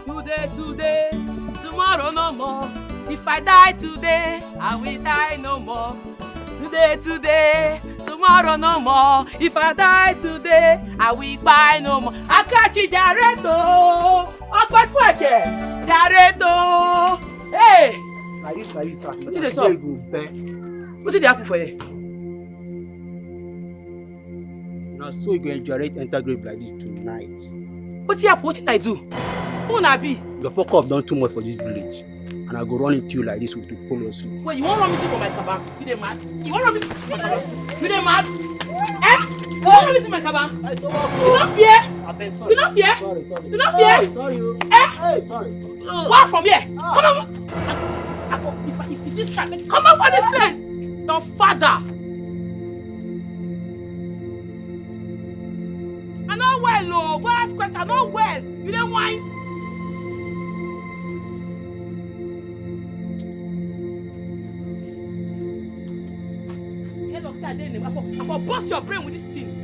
Today, tomorrow no more. If I die today, I will die no more. Today, tomorrow no more. If I die today, I will die no more. Akachi Jareto, Akpatwake, Jareto. Hey! Larissa. What did they say? What did they happen for you? Now, so you going to enter grave like this tonight. What did happen? What did I do? Who na be? Your fuck up done too much for this village. And I go run into you like this to follow us. Wait, you won't run me for my cabin? You dey mad? You won't run me for my cabin? You dey mad? Eh? You won't run me to my cabin? You don't fear? You don't fear? Sorry. You don't fear? Sorry. Eh? Hey, sorry. Walk from here! Come on! If you this try, come on for this place! Your father! I'm not well, oh. Go ask question. I'm not well. You don't whine. I for bust your brain with this thing.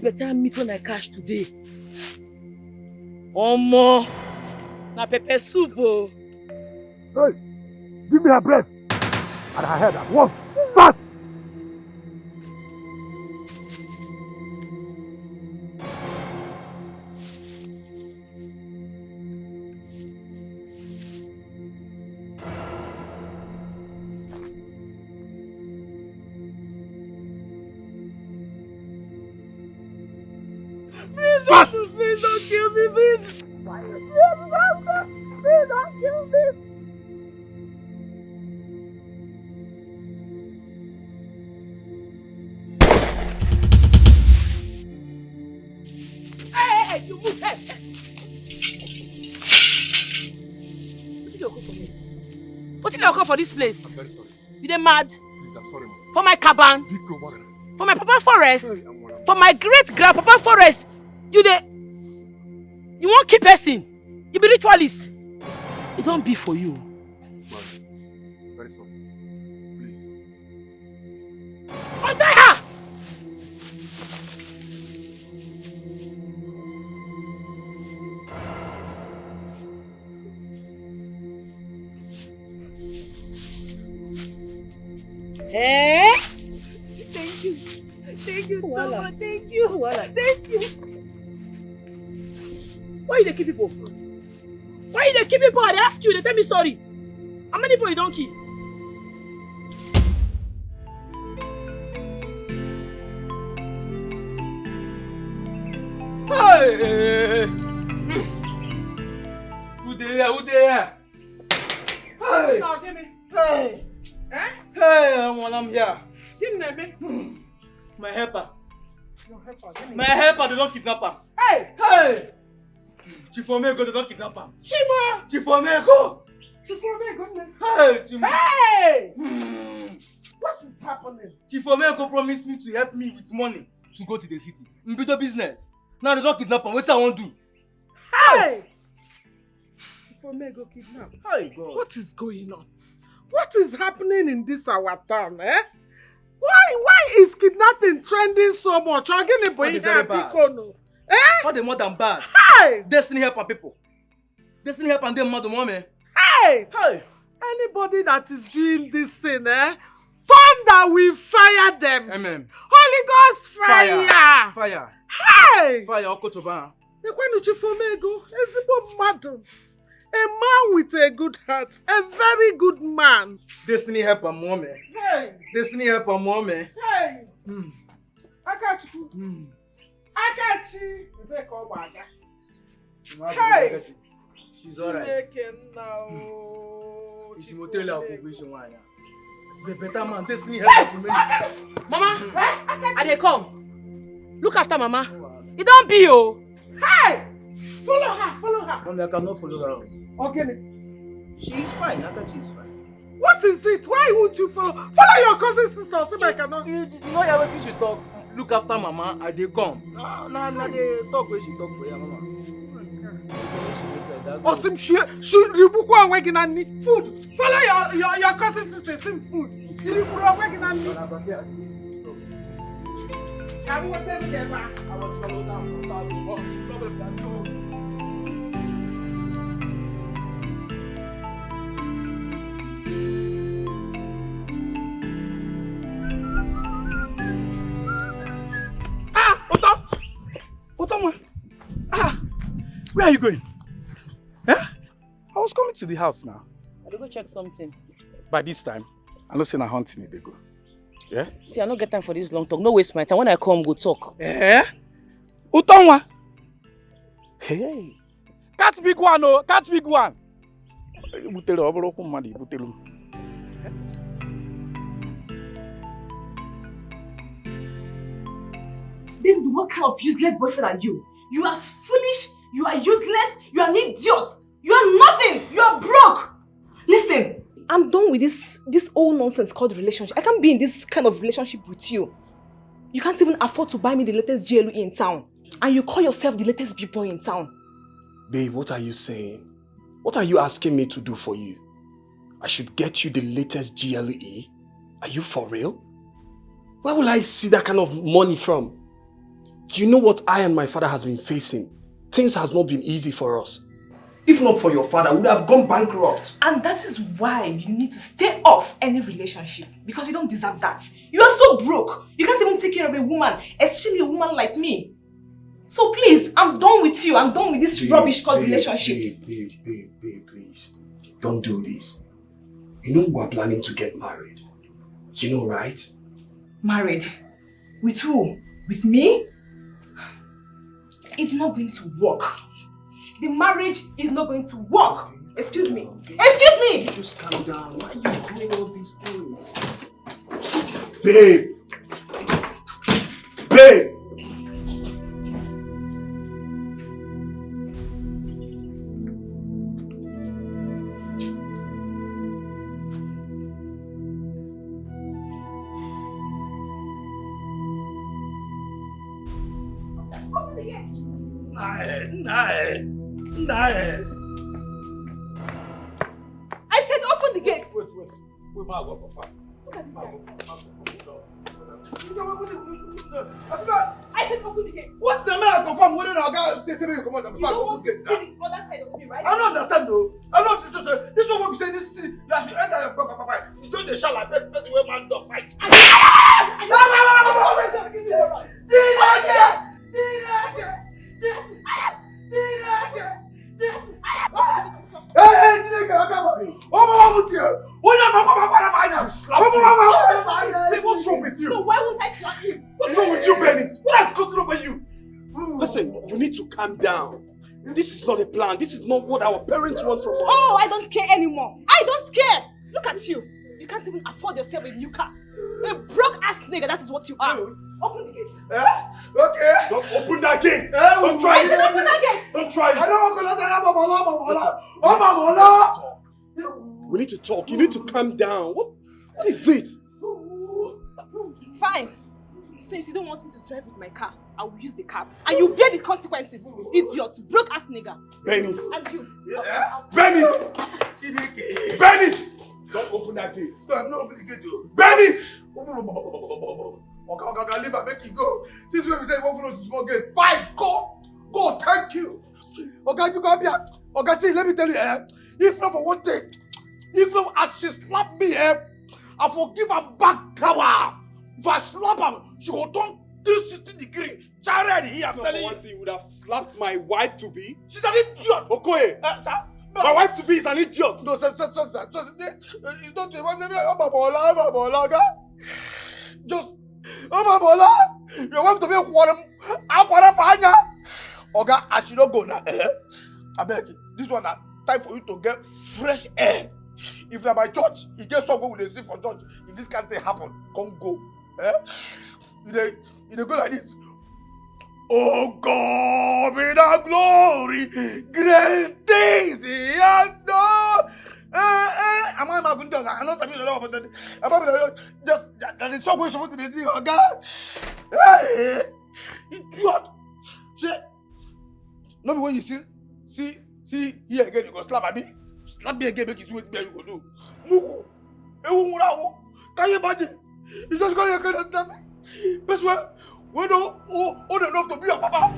Better meat when I catch today. Omo, na pepper soup oh. Hey, give me her bread and her head at once. Fast! Please don't kill me, please. Please don't kill me. Hey, you move. Hey. What did you come for this place? I'm very sorry. You dey mad? Please, I'm sorry, man. For my cabin? For my papa forest? For my great-grandpapa forest? You won't keep person. You be ritualist. It don't be for you. Man, very sorry. Please. Untie her! Eh? Thank you so much. Thank you. Why you dey kill people? Why you dey kill people? I dey ask you, they tell me sorry. How many people you don't kill? Hey! Who there? Hey! No, give me. Hey! Eh? Hey, I'm here. Give me. My helper. Your helper, give me. My helper, they don't kidnap her. Hey! Hey! Chifomeko, they don't kidnap her. Chima! Chifomeko! Hey! Hey! Hmm. What is happening? Chifomeko promised me to help me with money to go to the city. Mbido business. Now they don't kidnap her. What I want to do? Hey! Chifomeko kidnap. Hey, God. What is going on? What is happening in this our town, eh? Why is kidnapping trending so much? Oh, they very bad. Eh? All the more than bad. Hey! Destiny help her people. Destiny help and them mother mommy. Hey! Hey! Anybody that is doing this thing, eh? Thunder will fire them. Amen. Holy Ghost fire. Fire. Hey! Fire, Okotoba. A man with a good heart, a very good man. Destiny help a mommy. Hey! Destiny help a mommy. Hey! Akachi. Akachi. Hey! She's alright. She's motel occupation one. The better man, Destiny help to many. Mama, I dey come. Look after Mama. It don't be oh. Hey! Follow her, follow her. Mommy, I cannot follow her. Okay. She is fine. Akachi is fine. What is it? Why would you follow? Follow your cousin sister so I cannot. You know everything she talk. Look after Mama, I dey come. Nah, they talk where she talk for ya, Mama. Osim she ribuku awegi na ni food. Follow your cousin sister some food. Ribuku awegi na ni. Can we tell them? I was follow down from problem that no. Where are you going? Eh? I was coming to the house now. I go check something. By this time, I know say na hunting they go. Yeah? See, I don't get time for this long talk. No waste my time. When I come, go talk. Eh? Utonwa? Hey! Catch big one, oh! Catch big one! Butelo, obolo kumadi, butelo. David, what kind of useless boyfriend are you? You are foolish, you are useless, you are an idiot, you are nothing, you are broke. Listen, I'm done with this old nonsense called relationship. I can't be in this kind of relationship with you. You can't even afford to buy me the latest GLE in town. And you call yourself the latest big boy in town. Babe, what are you saying? What are you asking me to do for you? I should get you the latest GLE? Are you for real? Where will I see that kind of money from? You know what I and my father has been facing. Things has not been easy for us. If not for your father, we would have gone bankrupt. And that is why you need to stay off any relationship. Because you don't deserve that. You are so broke. You can't even take care of a woman, especially a woman like me. So please, I'm done with you. I'm done with this rubbish called relationship. Babe, please. Don't do this. You know we're planning to get married. You know, right? Married? With who? With me? It's not going to work. The marriage is not going to work. Excuse me. Excuse me! Just calm down. Why are you doing all these things? Babe! Babe! I said open the gate! Wait. Wait, ma, what the fuck? Look at this guy. I I said open the gate. what the man confirm? What did our guy say to me? Come on, You don't want to see the other side of me, right? I don't understand though. I don't. This one what we say. This you have to enter. You join the shall like person where man dog fight. What's wrong with you? No, why won't I slap him? What's wrong with you, Bennis? What has gotten over you? Listen, you need to calm down. This is not a plan. This is not what our parents want from us. Oh, I don't care anymore. I don't care. Look at you. You can't even afford yourself a new car. A broke ass nigga, that is what you are. Open the gate. Okay. Don't open that gate. Don't try I said open that gate. Don't try it. I don't want We need to talk. You need to calm down. What is it? Fine. Since you don't want me to drive with my car, I will use the cab. And you bear the consequences. Idiot. Broke ass nigga. Bennis. And you. Bennis. Bennis. Don't open that gate. No, I'm not opening the gate though. Bennis. Okay, leave and make it go. Since we say you want to small gate, fine, go, thank you. Okay, you come here. Okay, see, let me tell you, if not for one thing, if not as she slapped me, I forgive her back tower. If I slap her, she will turn 360 degree. Jared here, I'm telling you. One thing, you would have slapped my wife to be. She's an idiot. Okoye, Sir? my wife to be is an idiot. No, sir. It's not the one. Okay? Just, your wife to be one. Okay, I should not go now. I beg you. This one, time for you to get fresh air. If you're by church, you get somewhere with the sing for church. If this can't happen, come go. You go like this. Oh God, be the glory, great things He has done. Am I going to do that? I know something about that. Just that is so much to the thing, God. Idiot. No, when you see here again, you go slap me. Slap me again, make it sweet. You go do. Muku. Can you imagine? You just go here and slap me. Best way. We don't old enough to be your papa.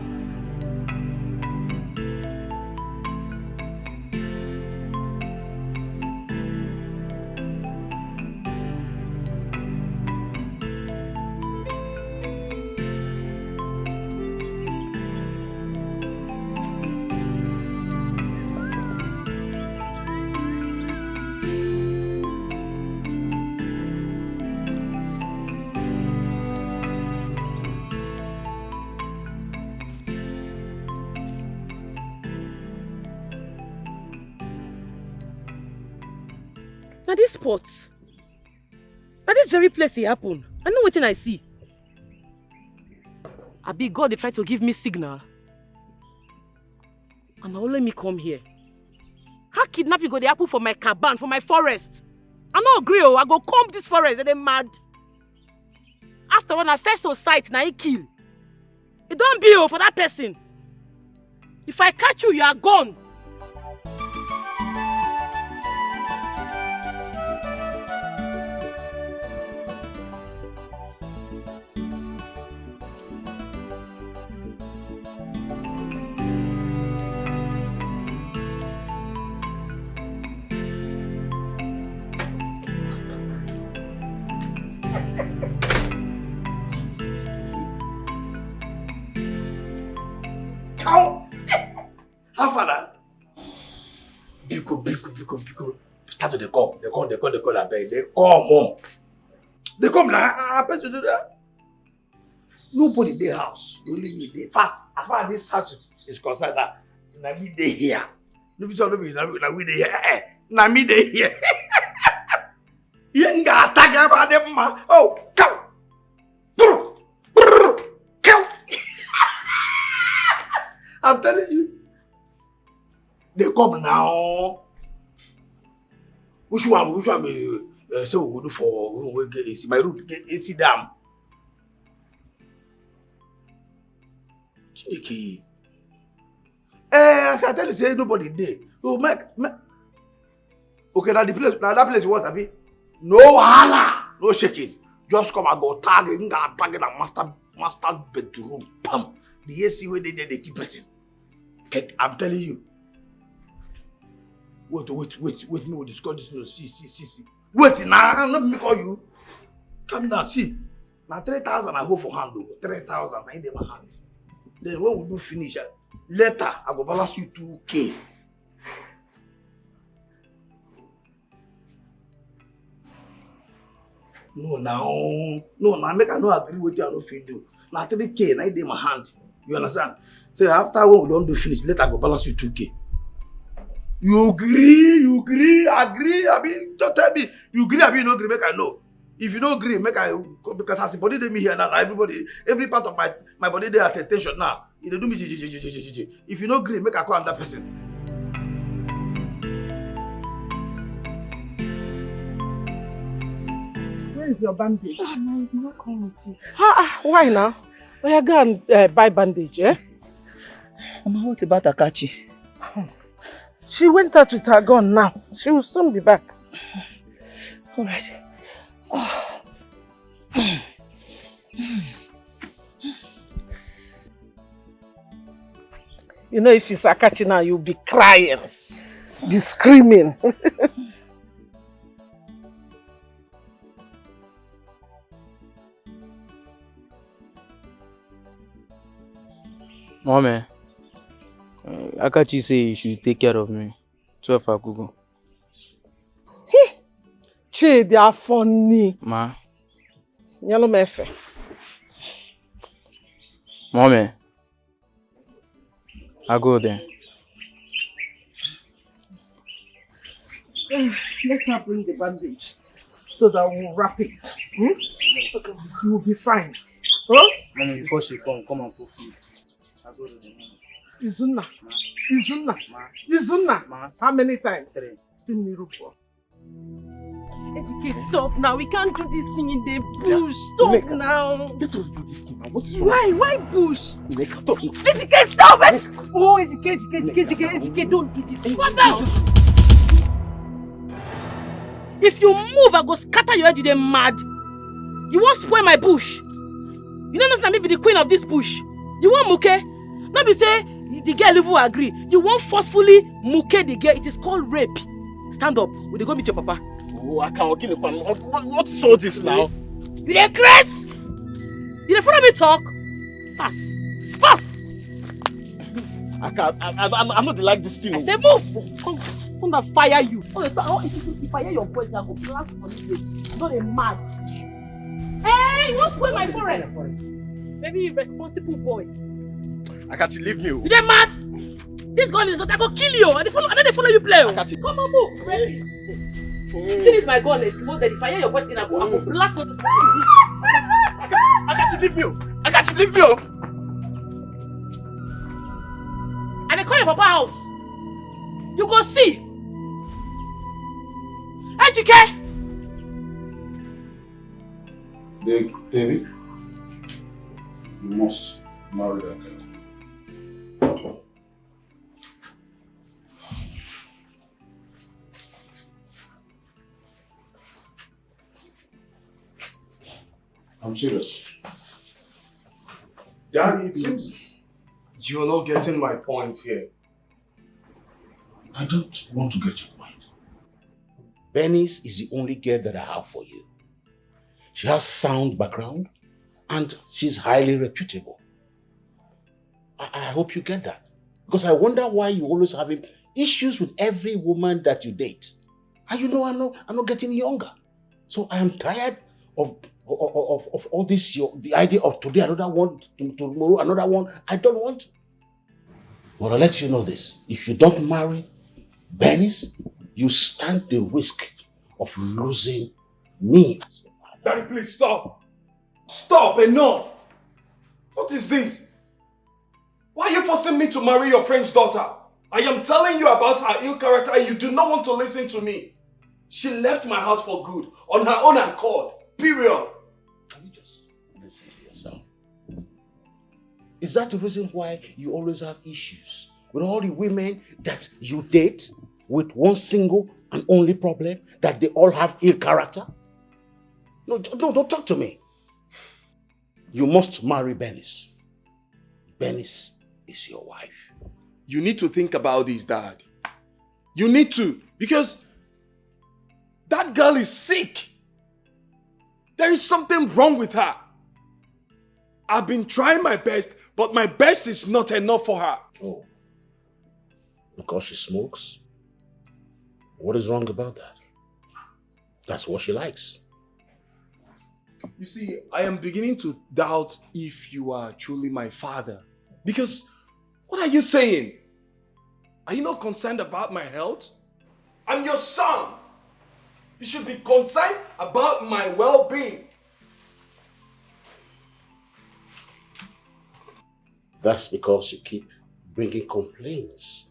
Now this spot, now this very place it happen. I know what I see. I be God they try to give me signal. And now let me come here. How kidnapping go they happen for my cabin, for my forest? I no agree, I go come this forest and they mad. After all, I first to sight, now he kill. It don't be for that person. If I catch you, you are gone. How far now? Biko. Start to come. They come, I beg. They come home. They come now. I person do that. Nobody in the house. Only me. In fact, as far as this house is concerned, na me dey here. No be na we dey here. Na me dey here. You ain't got attack about them, ma. Oh, come. Come. I'm telling you. They come now. Which one say we go do for room we get AC? My room get AC dam. Chineke. As I tell you, say nobody there. Oh, make. Okay, now that place what abi? No wahala, no shaking. Just come and go tag in the master bedroom. Pam. The AC where they keep person. I'm telling you. Wait, me will discuss this. See. Wait, now, let me call you. Come down, see. Now 3,000 I hold for hand, 3,000 I in my hand. Then when we do finish, later I go balance you 2K. No, make I no agree with you, I no fit do. Now 3K, I in my hand. You understand? So after when we don't do finish, later I go balance you 2K. You agree, I mean, just tell me, you agree, I mean, no agree, make I know. If you don't agree, make I, because as the body they me here now, every part of my body they at attention now. They do me, if you don't agree, make I call another person. Where is your bandage? I did not come with you. Why now? Oh, you go and buy bandage, eh? Mama, what about Akachi? She went out with her gun now. She will soon be back. All right. Oh. You know, if it's Akachi now, you'll be crying, be screaming. Mommy, Akachi say you should take care of me. 12 Agogo. Che, they are funny. Ma. Yellow mefe. Mommy, I go then. Let her bring the bandage so that we'll wrap it. Okay, you will be fine. Huh? Mommy, before she come and put food. I go to the Izuna. Izuna. Ma. How many times? 3. See me, Rupo. Ejike, stop now. We can't do this thing in the bush. Stop now. Let us do this thing now. What is Why? Why bush? Stop. Ejike, stop it! Oh, Ejike, don't do this. What now? If you move, I go scatter your head. You're mad. You won't spoil my bush. You don't know me be the queen of this bush. You want muke? Not be say the girl will agree. You won't forcefully muke the girl. It is called rape. Stand up. We go meet your papa. Oh, I can't get what is all this now? You dey craze? You dey follow me talk? Pass. I'm not like this thing. I say move. Come and fire you. If I hear your voice, I go blast for you. You know they mad. Hey, you won't spoil my forest. Very irresponsible boy. Akachi, leave me. You dey mad? This gun is not. I go kill you. I know they follow you play. Akachi. Come on, move. Rapist. See this my gun is loaded. If I hear your voice, I go blast you. Akachi, leave me. Akachi, leave me. And they call your papa house. You go see. Ejike. David, you must marry that girl. I'm serious. Daddy, it seems you're not getting my point here. I don't want to get your point. Bernice is the only girl that I have for you. She has sound background and she's highly reputable. I hope you get that. Because I wonder why you always having issues with every woman that you date. And you know I'm not getting younger. So I am tired of all this, the idea of today another one, tomorrow another one. I don't want to. But I'll let you know this. If you don't marry Bernice, you stand the risk of losing me. Daddy, please stop. Stop, enough. What is this? Why are you forcing me to marry your friend's daughter? I am telling you about her ill character and you do not want to listen to me. She left my house for good, on her own accord, period. Can you just listen to yourself? Is that the reason why you always have issues with all the women that you date with one single and only problem, that they all have ill character? No, don't talk to me. You must marry Bernice. Bernice is your wife. You need to think about this, Dad. You need to, because that girl is sick. There is something wrong with her. I've been trying my best, but my best is not enough for her. Oh, because she smokes? What is wrong about that? That's what she likes. You see, I am beginning to doubt if you are truly my father. Because, what are you saying? Are you not concerned about my health? I'm your son. You should be concerned about my well-being. That's because you keep bringing complaints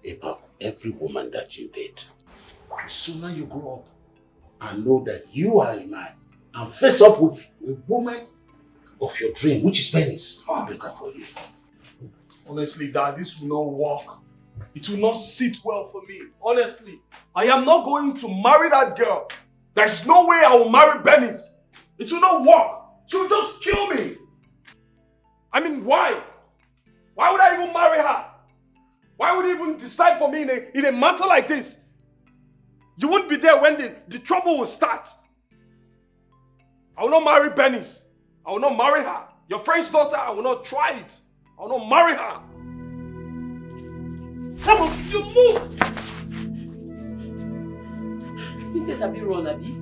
about every woman that you date. The sooner you grow up and know that you are a man and face up with a woman of your dream, which is Bernice, how better for you. Honestly, Dad, this will not work. It will not sit well for me. Honestly, I am not going to marry that girl. There's no way I will marry Bernice. It will not work. She will just kill me. I mean, why? Why would I even marry her? Why would you even decide for me in a matter like this? You won't be there when the trouble will start. I will not marry Bernice. I will not marry her. Your friend's daughter, I will not try it. I I will not marry her. Come on, you move! This is a bit wrong, Abi.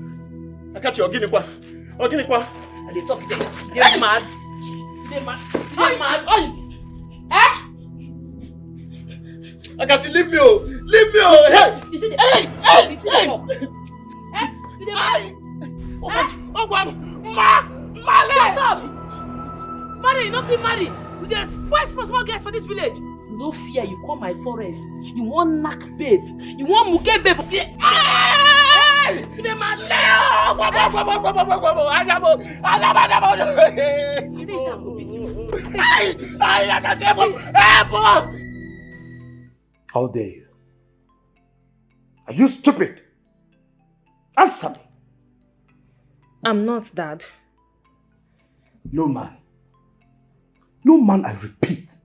Akachi, Oginikwa. And they talk there. They're mad. They're mad. They're mad. Eh? Akachi, leave me, oh! Leave me, oh! Hey! You see the Shut up! Marry, you not be married. We just quest for small girls for this village. You no fear, you come my forest. You want knack babe. You want muke babe for fear. Hey! You mad. How dare you? Are you stupid? Answer me. I'm not, Dad. No man, I repeat,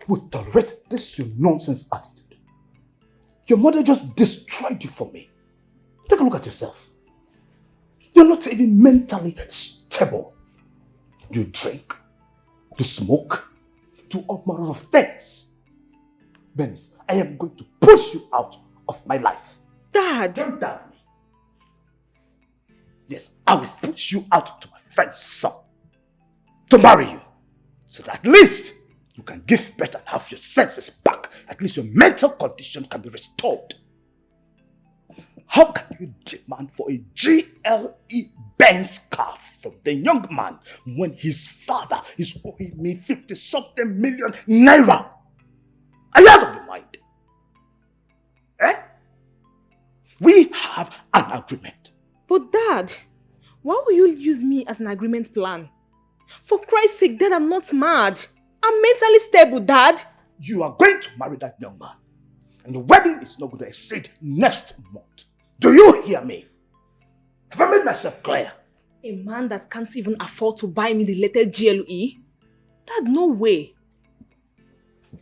will tolerate this your nonsense attitude. Your mother just destroyed you for me. Take a look at yourself. You're not even mentally stable. You drink, you smoke, do all manner of things. Bernice, I am going to push you out of my life. Dad! Don't doubt me. Yes, I will push you out to my friend's son to marry you, so that at least you can give birth and have your senses back. At least your mental condition can be restored. How can you demand for a GLE Benz car from the young man when his father is owing me 50-something million naira? Are you out of your mind? Eh? We have an agreement. But Dad, why will you use me as an agreement plan? For Christ's sake, Dad, I'm not mad. I'm mentally stable, Dad. You are going to marry that young man. And the wedding is not going to exceed next month. Do you hear me? Have I made myself clear? A man that can't even afford to buy me the latest GLE? Dad, no way.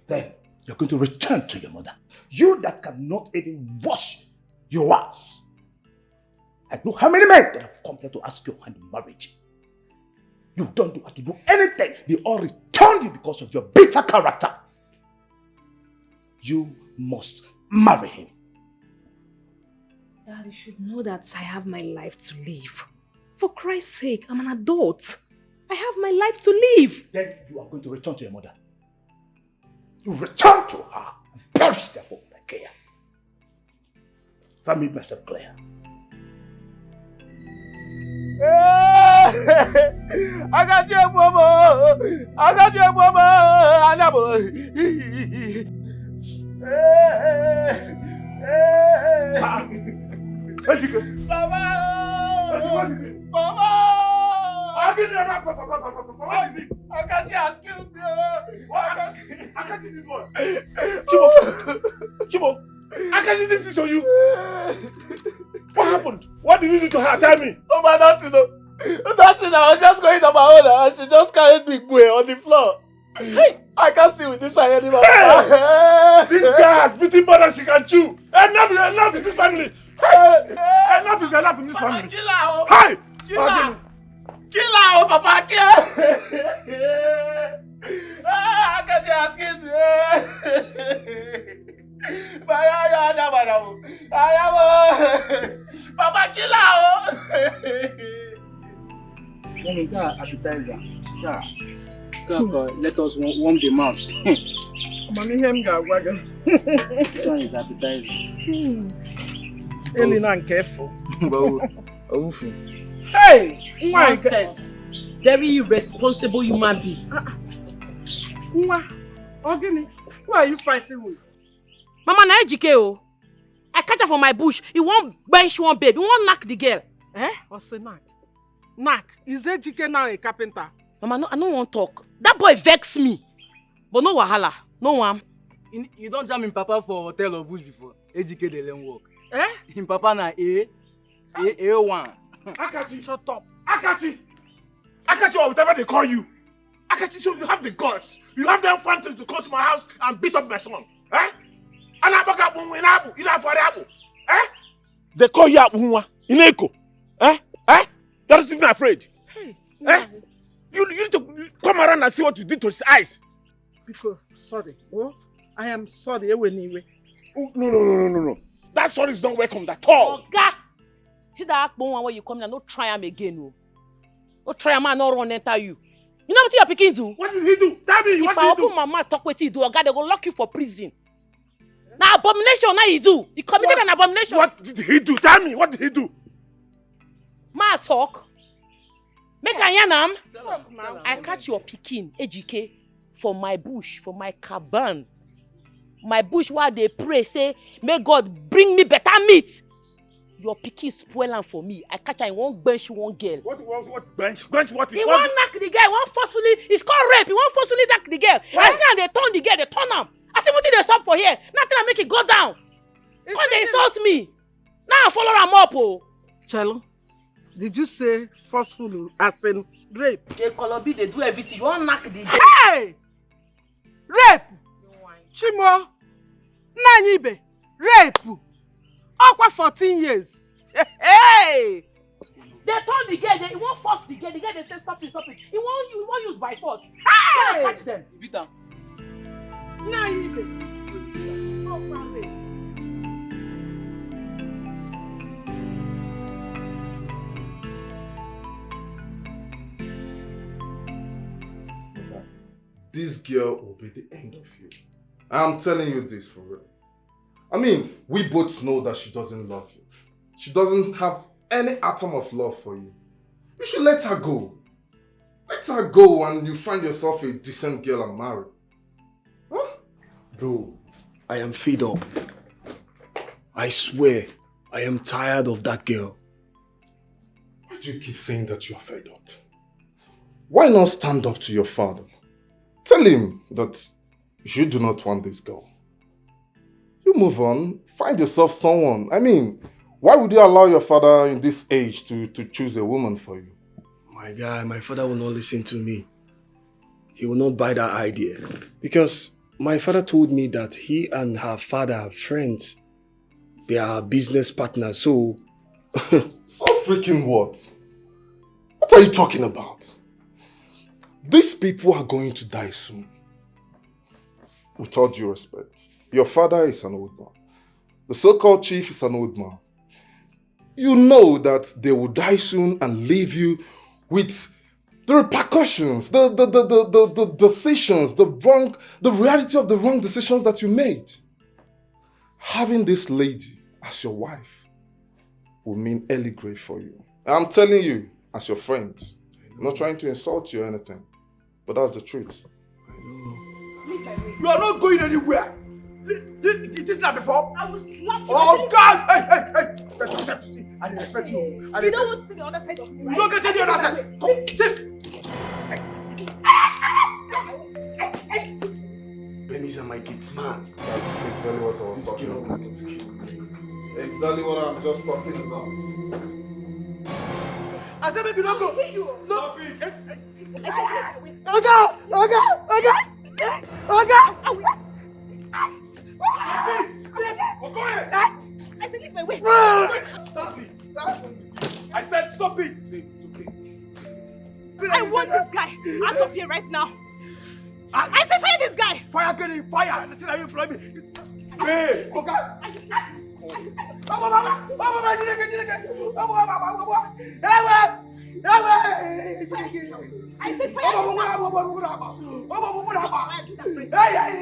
Then you're going to return to your mother. You that cannot even wash your ass. I know how many men that have come here to ask your hand in marriage. You don't have to do anything. They all returned you because of your bitter character. You must marry him. Dad, you should know that I have my life to live. For Christ's sake, I'm an adult. I have my life to live. Then you are going to return to your mother. You return to her and perish therefore by care. If I made myself clear. I got your mama. I got your mama. I never. Mama. Mama. What is it? Akachi has killed me. Akachi did what? Chibo, Akachi did this to you. What happened? What did you do to her? Tell me. Oh my, nothing. Nothing. I was just going on my own and she just carried me on the floor. Hey, I can't see with this eye anymore. Hey. This girl has beaten more than she can chew. Enough is enough in this family. Hey. Enough is enough in this family. Kill her. Hey. Kill her. Kill her, oh Papa. Kill her. I can't just kill me. Papa, kill her. Appetizer. Let us warm the mouth. Mommy, him ga waga. This one is appetizer. Elena, and careful. Hey! Nonsense. Very irresponsible human being. Ogini, who are you fighting with? Mama, na ejike o. I catch her from my bush. He won't bench one babe. He won't knock the girl. Eh? What's the knack? Knack? Is Ejike now a carpenter? Mama, no, I don't want to talk. That boy vex me. But no wahala. No one. You don't jam in Papa for hotel or bush before. Ejike they learn work. Eh? In Papa na A1. Akachi, shut up. Akachi, or whatever they call you. Akachi, so you have the guts. You have the effrontery to come to my house and beat up my son. Eh? They call you Abu Ineko. Eh? Eh? You're not even afraid. Hey. Eh? You need to come around and see what you did to his eyes. Because, sorry. Oh, I am sorry. Anyway. Oh, no. That sorry is not welcome at all. Oga! See that one where you come now, no try him again. No try him and not run enter you. You know what you're picking to? What did he do? Tell me, what did he do? If I open my mouth, talk with you, do, Oga, they go lock you for prison. Now abomination, now you do. He committed an abomination. What did he do? Tell me, what did he do? Ma talk. Make a yanam. I catch your pikin, EGK, for my bush, for my cabin. My bush while they pray, say, may God bring me better meat. Your pikin spoil am for me. I catch her in one bench, one girl. What's bench? Bench what? He won't knock the girl, he won't forcefully, it's called rape, he won't forcefully knock the girl. What? I see how they turn the girl, they turn am. I see what they stop for here. Nothing I make it go down. Come they insult me. Now I follow am up, oh. Chelo, did you say forceful as in rape? They Colobi, they do everything. You won't knock the girl. Hey! Rape! Chimo! Nanyibe! Rape! Okwa 14 years. Hey! They turn the girl, they won't force the girl. The girl they say stop it. He won't use by force. Hey! Catch them. Beat am. Nanyibe! Okwa rape. This girl will be the end of you. I'm telling you this for real. I mean, we both know that she doesn't love you. She doesn't have any atom of love for you. You should let her go. Let her go and you find yourself a decent girl and marry. Huh? Bro, I am fed up. I swear, I am tired of that girl. Why do you keep saying that you are fed up? Why not stand up to your father? Tell him that you do not want this girl. You move on, find yourself someone. I mean, why would you allow your father in this age to choose a woman for you? My guy, my father will not listen to me. He will not buy that idea. Because my father told me that he and her father are friends. They are business partners, so... So freaking what? What are you talking about? These people are going to die soon. With all due respect, your father is an old man. The so-called chief is an old man. You know that they will die soon and leave you with the repercussions, the decisions, the reality of the wrong decisions that you made. Having this lady as your wife will mean early grave for you. I'm telling you, as your friend, I'm not trying to insult you or anything, but that's the truth. You are not going anywhere. It is not before. I will slap you. Oh God! Hey! Respect yourself. I respect you. You don't want to see the other side of me, right? You don't get to the other side. Come, sit. Benny's a my kids man. That's exactly what I was talking about. Exactly what I'm just talking about. I said make you don't go. Stop it. Oga! I said leave my way. Stop it. I said stop it. I want this guy out of here right now. I said fire this guy. Fire, get him. Fire. Nothing are you employ me. Hey, okay. I said fire.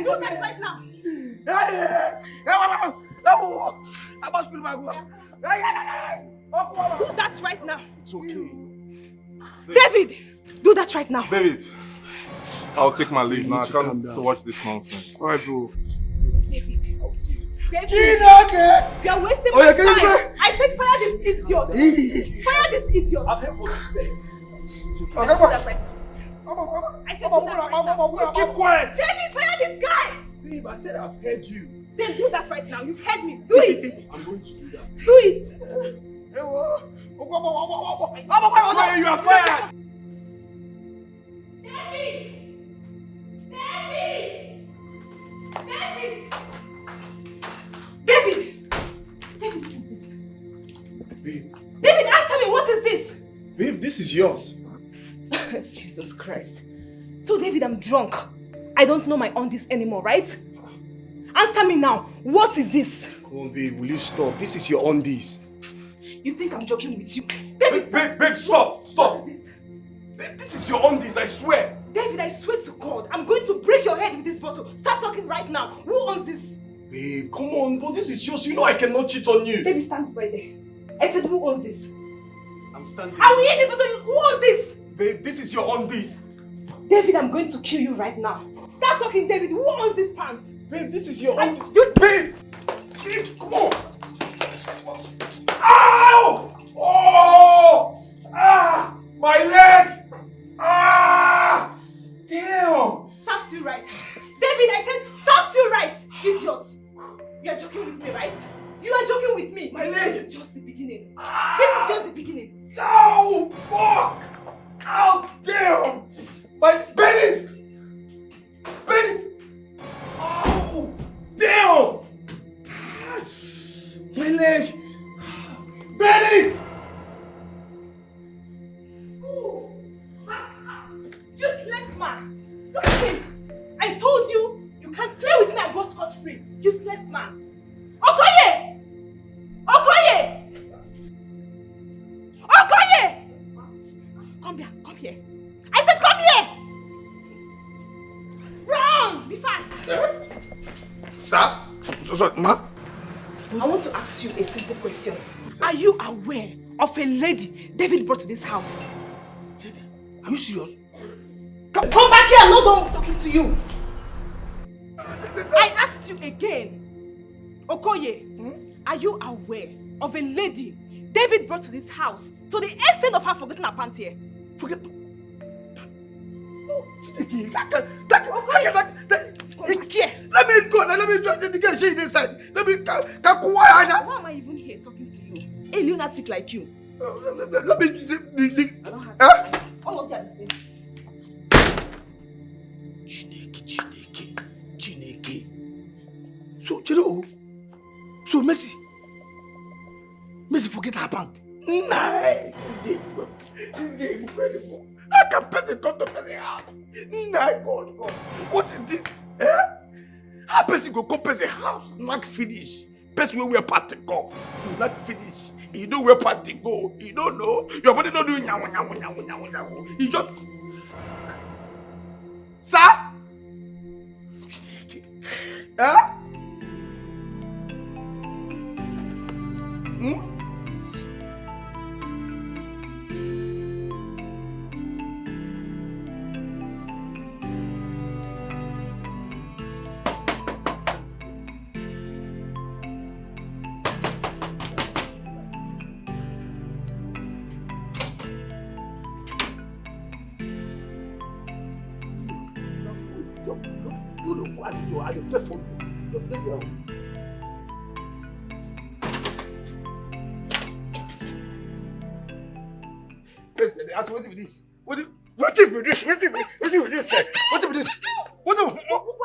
Do that right now. Do that right now. It's okay. David, do that right now. David, I'll take my leave now. I can't watch this nonsense. Alright, bro. David, I'll see you. David, okay. you are wasting my time. I said fire this idiot. Fire this idiot. I've heard what you said. I said do that right now. I said do that right now. Keep quiet. David, fire this guy. Babe, I said I've heard you. Then do that right now. You've heard me. Do it. I'm going to do that. Do it. You are fired. David, what is this? Babe. David, answer me, what is this? Babe, this is yours. Jesus Christ. So David, I'm drunk. I don't know my undies anymore, right? Answer me now. What is this? Come on, babe. Will you stop? This is your undies. You think I'm joking with you? David, babe, stop! Stop! What is this? Babe, this is your undies, I swear! David, I swear to God, I'm going to break your head with this bottle. Start talking right now. Who owns this? Babe, come on, but this is yours. You know I cannot cheat on you. David, stand right there. I said, who owns this? I'm standing. I will eat this bottle. Who owns this? Babe, this is your undies. David, I'm going to kill you right now. Start talking, David. Who owns this pants? Babe, this is your undies. Babe! Babe, come on! Ow! Oh! Ah! My leg! Ah! Damn! Serves you right. David, I said, serves you right, idiot. You are joking with me, right? You are joking with me. My leg! This is just the beginning. This is just the beginning. Ow! Fuck! Ow! Damn! My penis! Penis! Oh! Damn! My leg! Penis! Useless man! Look at him! I told you, you can't play with me and go scot-free. Useless man! Okoye! Okoye! Okoye! Come here, come here. I said come here! Run! Be fast! Sir? Sorry, ma? I want to ask you a simple question. Are you aware of a lady David brought to this house? Are you serious? Come back here! I'm not done talking to you. I asked you again. Okoye, are you aware of a lady David brought to this house to the extent of her forgetting her pants here? Forget. Let me go. Let me get she inside. Let me. Why am I even here talking to you? A lunatic like you. Let me. I don't have time. All of you are the same. Chineke. So, you know, so Messi forget her pant. Nice. This game is incredible. How can person come to person house? Nah, God. What is this? Eh? How person go come person house? Not finish. Person where we are part to come. Not finish. You know where part to go. You don't know. Your body don't do nyawo. You just. Sir? Huh? What is this? What is this?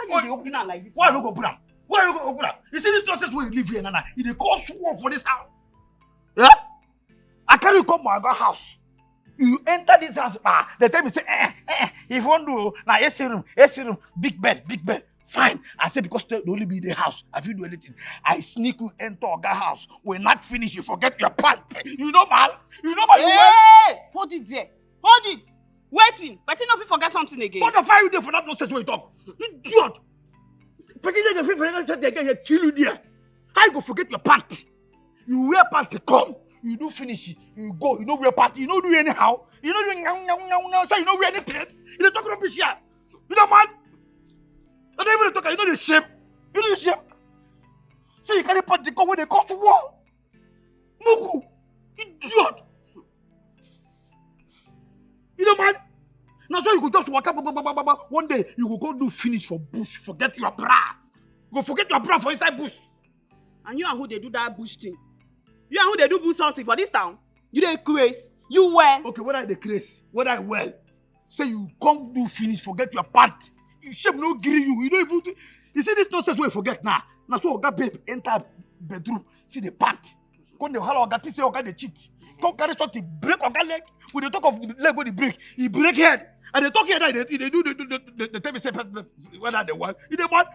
Why you open am like this? Why I no go open am? Why you go open am? You see this nonsense wey you live here, Nana? You dey cause war for this house. Yeah? I carry you come my house. You enter this house, they tell me say, if you want to, now AC room, big bed. Fine. I say because they only be the house. If you do anything, I sneak you enter Oga house. When not finish, you forget your pant. You know, man. Hey! Hold it there. Hold it. Waiting. But you know if you forget something again. What the fire you there for that nonsense when you talk? Idiot. But you don't forget again, you chill you there. How you go forget your pant? You wear pant to come. You do finish it. You go. You know wear pant. You don't do anyhow. You don't do anyhow. So you don't wear anything. You don't talk rubbish here. You know, man. I don't even talk. You know the shape. You know the shape. So you carry pant to come when they cause war. Mugu. Idiot. You know, man. Now so you go just walk up. One day you will go do finish for bush. Forget your bra. Go forget your bra for inside bush. And you and who they do that bush thing? You and who they do something for this town? You dey craze. You well. Okay, what I the craze? What I well? Say you come do finish, forget your part. You shape no gree you. You don't even. You see this nonsense where you forget now. Now so Oga babe enter bedroom, see the pant. Come the holla Oga say Oga the cheat. come carry something, break Oga leg. With the talk of the leg with the break head. And they talk here that they do the tell me say whether they want. If they want,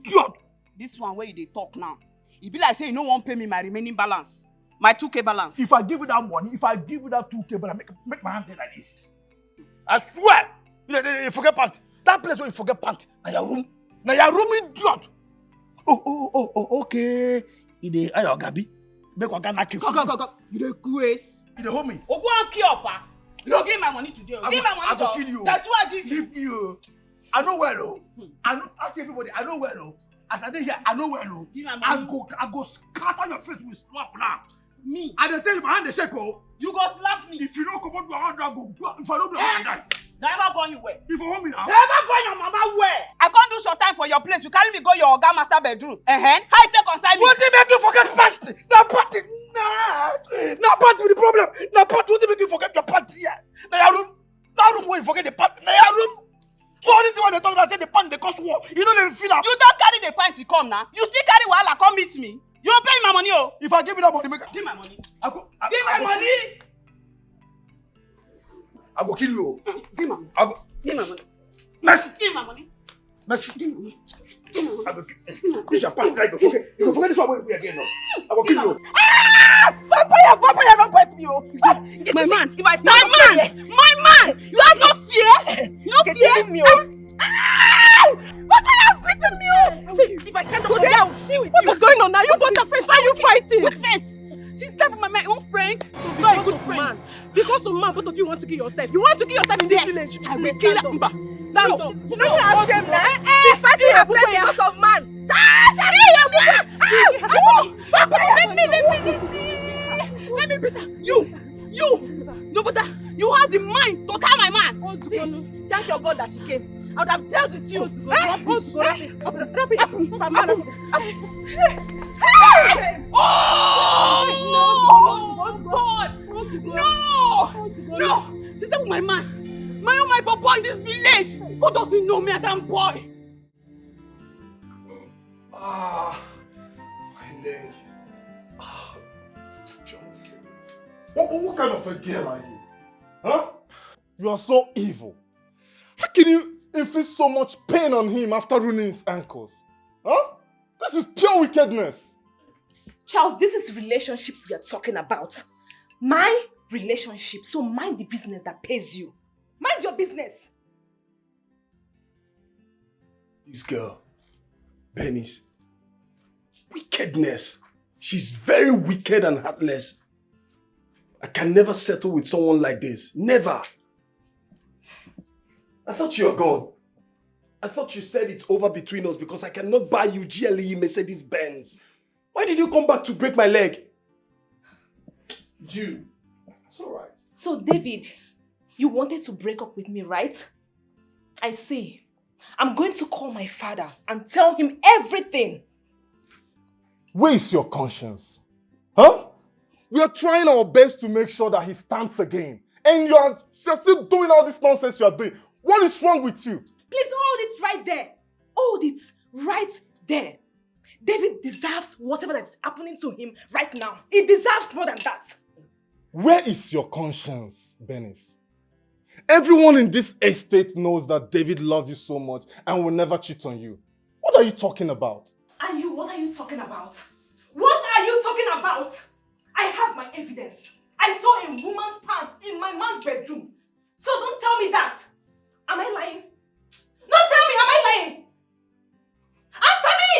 idiot. This one where you talk now. It be like say you no wan pay me my remaining balance. My 2K balance. If I give you that money, if I give you that 2K, but I make my hand like this. I swear. You forget pant. That place where you forget pant. Now your room. Now your room, idiot. Oh, okay. You dey ayo Gabi. Make Oga knock you. Go. You dey grace. You dey hold me. Ogo an kill pa. You give my money today. Give my money. I go kill you. That's why I give you. Give you. I know well, oh. I know. I see everybody. I know well, oh. As I dey here, I know well, oh. Give my money. I go scatter your face with slap now. Me. I dey tell you, my hand dey shake, oh. You go slap me. If you don't come out your hand, I go. If I don't do it, I die. Never born you where? If you hold me now. Never born your mama where? I can't do short time for your place. You carry me go your Oga master bedroom. How you take consign me? What did make you forget party? That party. Nah, party with the problem. Nah, party. What did make you forget your party here? Now your room. That room where you forget the party. Now your room. So all this thing when they talk about say the pant they cause war. You know they feel that. You don't carry the pant to come now. You still carry wahala come meet me. You don't pay my money, oh. If I give you that money, give my money. Give my money. I go kill you. Give my money. Give my money. Mercy. Give my money. Mercy. Give my money. I go kill you. This your pant like okay. You forget this one where we again now. I go kill you. Papa, don't quit me, oh. My man. If I stand my man. You have no fear. No fear. Me, oh. Papa, you're spitting me, oh. See, if I stand over there, I will deal with you. What's going on now? You both are friends. Why are you fighting? Which friends? She slapped my own friend. She's not a good friend. Because of man, both of you want to kill yourself. You want to kill yourself in this village. I will kill her. Stand up. She's not ashamed now. She's fighting her friend because of man. Papa, let me beat her. You. No, but you have the mind to tell my man. Thank your God that she came. I would have dealt with you. No! Sister with my man. My papa in this village. Who doesn't know me as that boy? My leg. This is pure wickedness. What kind of a girl are you? Huh? You are so evil. How can you inflict so much pain on him after ruining his ankles? Huh? This is pure wickedness. Charles, this is relationship we are talking about. My relationship. So mind the business that pays you. Mind your business. This girl, Bernice, wickedness. She's very wicked and heartless. I can never settle with someone like this. Never. I thought you were gone. I thought you said it's over between us because I cannot buy you GLE Mercedes Benz. Why did you come back to break my leg? You. It's alright. So David, you wanted to break up with me, right? I see. I'm going to call my father and tell him everything. Where is your conscience? Huh? We are trying our best to make sure that he stands again. And you're still doing all this nonsense you are doing. What is wrong with you? Please hold it right there. Hold it right there. David deserves whatever that's happening to him right now. He deserves more than that. Where is your conscience, Bernice? Everyone in this estate knows that David loves you so much and will never cheat on you. What are you talking about? And you, what are you talking about? What are you talking about? I have my evidence. I saw a woman's pants in my man's bedroom. So don't tell me that. Am I lying? Don't tell me, am I lying? Answer me!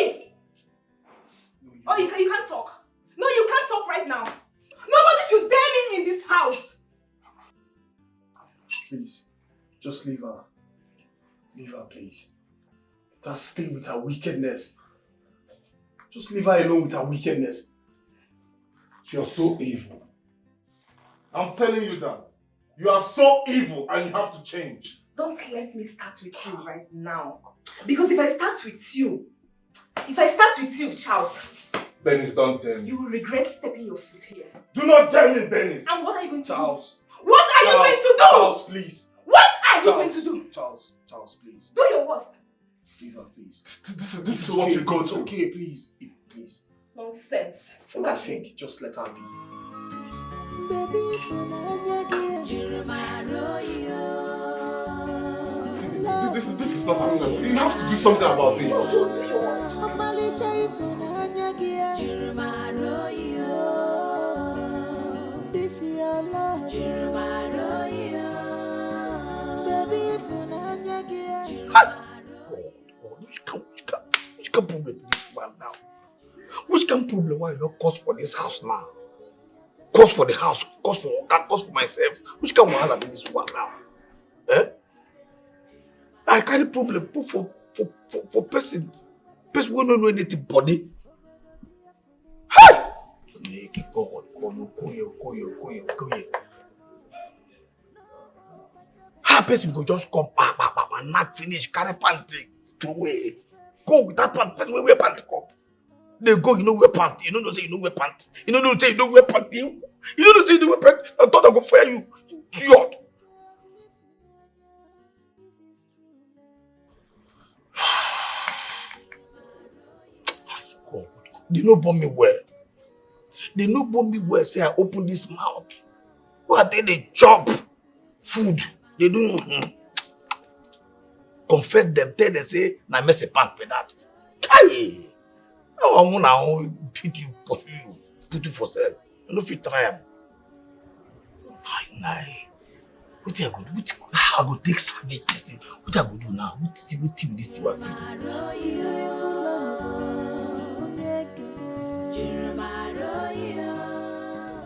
Oh, you can't talk. No, you can't talk right now. Nobody should dare me in this house. Please, just leave her. Leave her, please. Let her stay with her wickedness. Just leave her alone with her wickedness. You're so evil. I'm telling you that. You are so evil and you have to change. Don't let me start with you right now. Because if I start with you, Charles, Bernice, don't tell me. you will regret stepping your foot here. Do not tell me, Bernice. And what are you going to Charles. do? What are you going to do? Charles, please. What are you going to do? Charles, please. Do your worst. Leave her, please. This is what you go It's through. okay, please. Please. Nonsense. For God's sake, just let her be. Please. This is not acceptable. You have to do something about this. This is your love. Which can problem this one now? Which can problem why you don't cause for this house now? Cause for the house, cause for myself. Which can wahala be this one now? Eh? I carry problem put for person who don't know anything body. Hey! Go. How person go just come and not finish, carry panty, throw away. Go with that pant, person wear pant come. They go, you know wear pant. You don't say you know wear pant. You don't say you don't wear pant. You don't say you don't wear pant. I thought I go fire you. Idiot. God. They no bomb me well. They no bomb me well. Say I open this mouth. What they chop food. They do confess them. Tell them say na mess a pant with that. Kai. I want to beat you, put you for sale. You know if you try them. Nah. What I go do? How I go take savage this thing? What I go do now? What this thing? They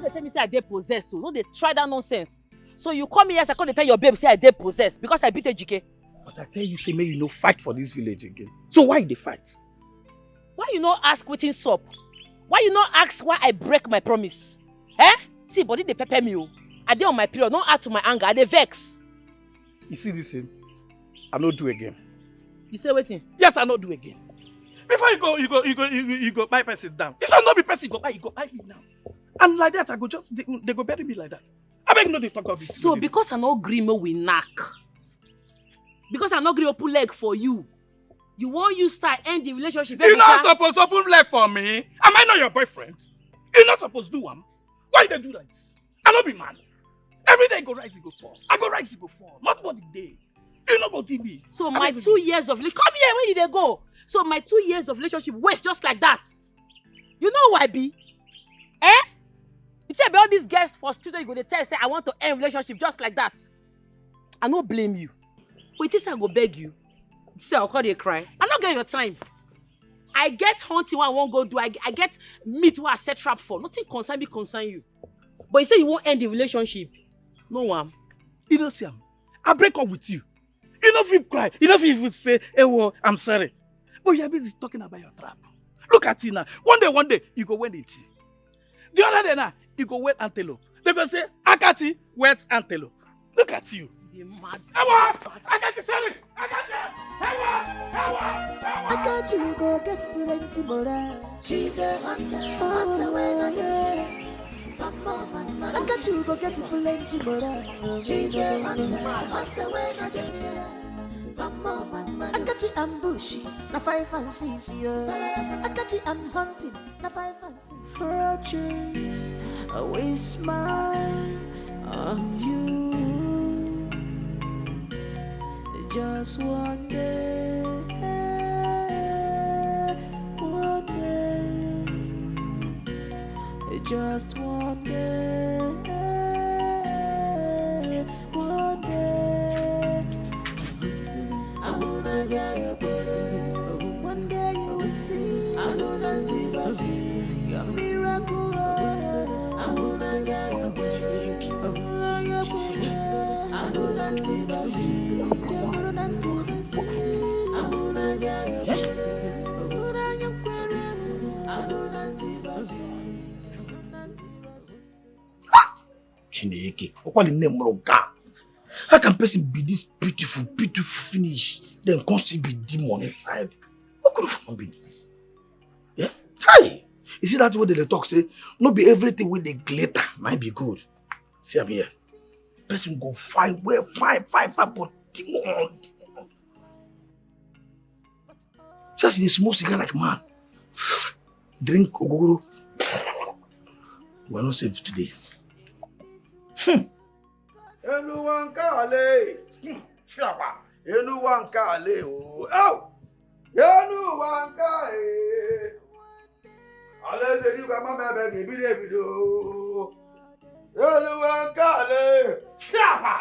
tell me say I dey possessed, so no they try that nonsense. So you come here, I come tell your babe say I dey possessed because I beat Ejike. But I tell you, say may you no fight for this village again. So why they fight? Why you no ask wetin sup? Why you no ask why I break my promise? Eh? See, body they pepper me. I dey on my period, no add to my anger, I dey vex. You see this thing? I no do again. You say wetin? Yes, I no do again. Before you go buy person down. It shall not be person you go buy me now. And like that, I go just they go bury me like that. I beg no they talk about this. So because I no agree me we knack. Because I no agree open leg for you. You want you start end the relationship. You're not supposed to open leg for me. Am I not your boyfriend? You're not supposed to do one. Why they do that? I not be man. Every day I go rise, it go fall. I go rise, it go fall. Not one day. You not go to me. So my 2 years of come here, where did they go? So my 2 years of relationship waste just like that. You know who I be? Eh? You say about all these girls frustrated, you go to tell say I want to end relationship just like that. I no blame you. Wait till I go beg you. Say I'll call you cry. I not get your time. I get hunting what I won't go do. I get meat what I set trap for. Nothing concern you. But you say you won't end the relationship. No one. You know, Sam, I break up with you. You know if you cry. You know if you say, hey, well, I'm sorry. But you're busy talking about your trap. Look at you now. One day, you go wet it. The other day now, you go wet antelope. They go say, Akachi, wet antelope. Look at you. You're mad. Akachi, sorry. Akachi go get plenty more. She's a hunter when I get. Akachi go get plenty more. She's a hunter when I get. Akachi and bushy, na 5 and 6 years. Akachi and hunting, na 5 and 6. For a change, I will smile on you. Just one day, just one day, one day. One day you will see. I don't want to see your miracle. I don't want to see. Chineke, what the name of God? How can person be this beautiful finish, then constantly be demon inside? What could have be this? Yeah? Hi! You see that way they talk say, not be everything with the glitter might be good. See, I'm here. Person go fight, well, fight, but demon. Just in a small cigar like man. drink ogogoro. We are not safe today. Anyone kale. Shapa. Anyone kale. Oh. Anyone kale. Unless they do mama beg me do. Anyone kale. Shapa.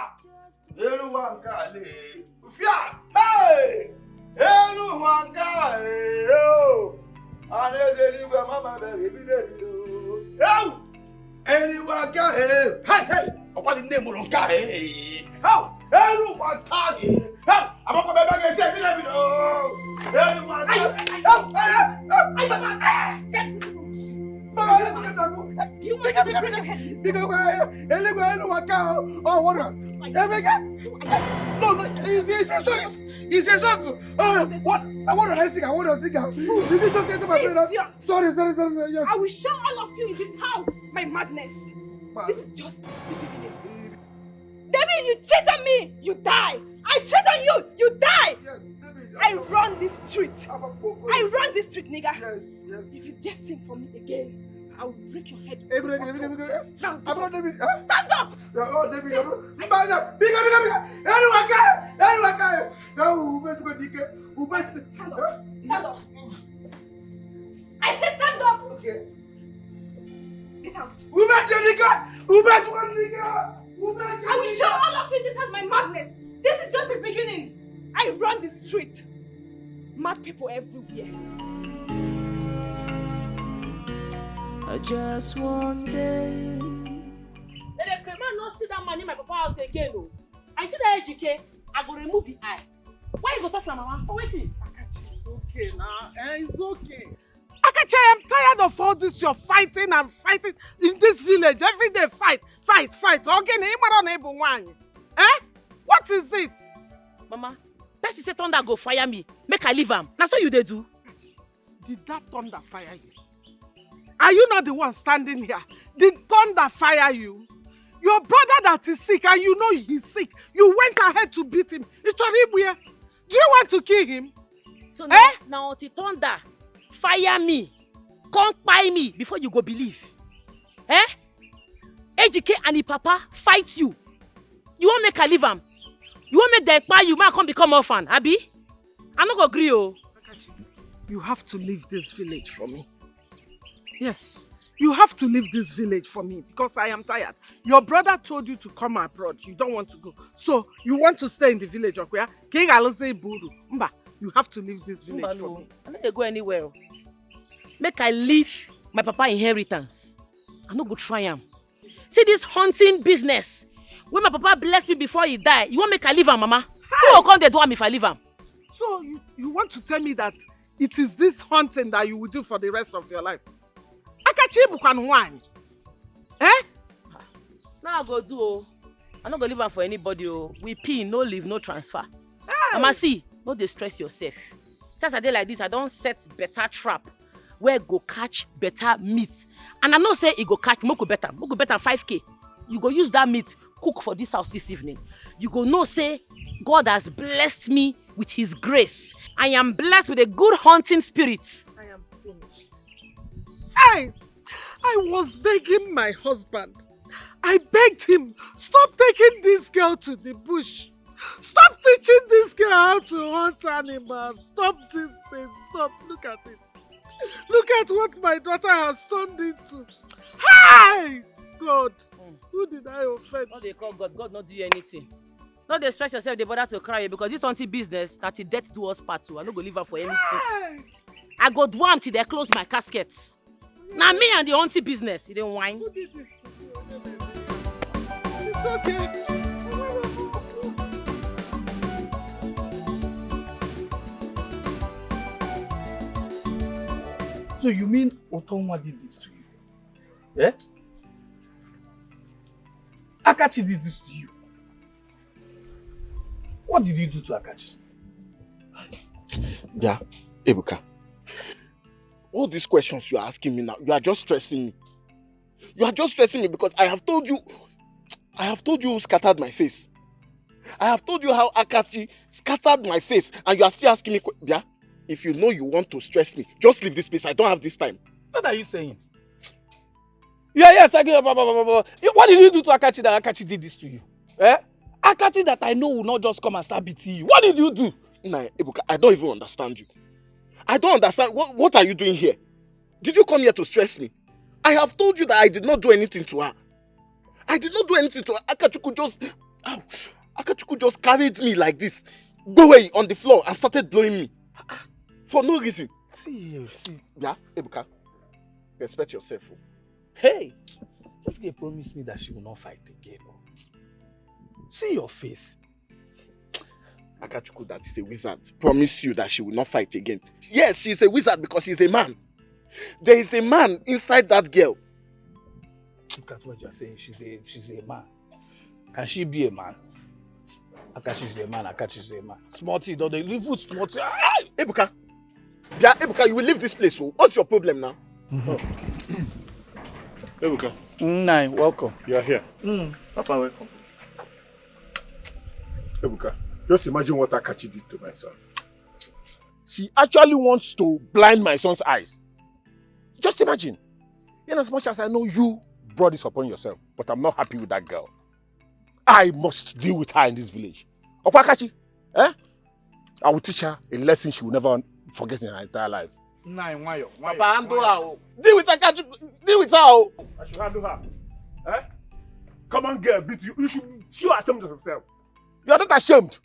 Anyone kale. Fia. Hey. Anyone kale. Oh. Unless they do mama beg me do. Oh. Anyone kale. Hey hey. What the name of Hey! How? Anyone can How? I'm not going to say it. Anyone I will show all of you in this house my madness. This is just the beginning. David, you cheat on me, you die. I cheat on you, you die. Yes, David, I run this street. I run this street, nigga. Yes. If you just sing for me again, I will break your head. Now, David. Stand up. Oh, David. Anyone can. Stand up. I said stand up. Okay. Get out. I will show all of you this has my madness. This is just the beginning. I run the street. Mad people everywhere. Just one day. The man not see that man in my papa house again. No. I see that HK, I go remove the eye. Why you go touch my mama? Oh, wait. Akachi, it's okay now. It's okay. Akachi, I am tired of all this. You're fighting and fighting in this village. Every day, fight. Okay, what is it? Mama, person say thunder go fire me. Make I leave him. That's what you dey do. Did that thunder fire you? Are you not the one standing here? Did thunder fire you? Your brother that is sick and you know he's sick. You went ahead to beat him. Do you want to kill him? So now the thunder fire me. Come buy me before you go believe. AJK and the papa fight you. You won't make a leave him. You won't make them buy you, man come become orphan, Abi? I'm not gonna agree, oh. You have to leave this village for me. Yes, you have to leave this village for me because I am tired. Your brother told you to come abroad. You don't want to go. So, you want to stay in the village, okay? You have to leave this village for me. I'm not going to go anywhere. Make I leave my papa inheritance. I'm not going to try him. See this hunting business. When my papa blessed me before he died, you want make I leave him, mama? Who will come there do him if I leave him? So, you want to tell me that it is this hunting that you will do for the rest of your life? Akachi bukan wine. Now I go do, oh. I'm not going to leave him for anybody, oh. We pay, no leave, no transfer. Mama, see, no distress yourself. Since I did like this, I don't set better trap where go catch better meat. And I know say it go catch Moko better 5K. You go use that meat, cook for this house this evening. You go know say God has blessed me with his grace. I am blessed with a good hunting spirit. I am finished. I was begging my husband. I begged him, stop taking this girl to the bush. Stop teaching this girl how to hunt animals. Stop this thing. Stop. Look at it. Look at what my daughter has turned into. Hi! God, who did I offend? No, they call God. God not do you anything. No, they stress yourself, they bother to cry because this hunting business, that the death do us part two. I no go leave her for anything. Hi! I go do am till they close my casket. Now me and the hunting business, you didn't whine. Who did this? It's okay. So you mean Otonwa did this to you? Eh? Akachi did this to you. What did you do to Akachi? Yeah, Ebuka. All these questions you are asking me now, you are just stressing me. You are just stressing me because I have told you who scattered my face. I have told you how Akachi scattered my face and you are still asking me, yeah? If you know you want to stress me, just leave this place. I don't have this time. What are you saying? Yes, I get. What did you do to Akachi that Akachi did this to you? Eh? Akachi that I know will not just come and start beating you. What did you do? Nah, Ebuka, I don't even understand you. I don't understand. What are you doing here? Did you come here to stress me? I have told you that I did not do anything to her. I did not do anything to her. Akachuku just carried me like this, go away on the floor and started blowing me. For no reason. See. Yeah, Ebuka, respect yourself. Hey, this girl promised me that she will not fight again. See your face. Akachuku, that is a wizard, promised you that she will not fight again. Yes, she's a wizard because she's a man. There is a man inside that girl. Look at what you're saying. She's a man. Can she be a man? Akachi is a man. Akachi is a man. Smarty, don't they live with Smarty? Ebuka. Yeah, Ebuka, you will leave this place. So what's your problem now? Ebuka. Nai, welcome. You are here. Papa, welcome. Ebuka, just imagine what Akachi did to my son. She actually wants to blind my son's eyes. Just imagine. In as much as I know you brought this upon yourself, but I'm not happy with that girl. I must deal with her in this village. Akachi, I will teach her a lesson she will never forget in her entire life. Nai, why? Papa, handle her. Deal with Akachi. Deal with her. I should handle her. Come on, girl, beat you. You should feel ashamed of yourself. You are not ashamed.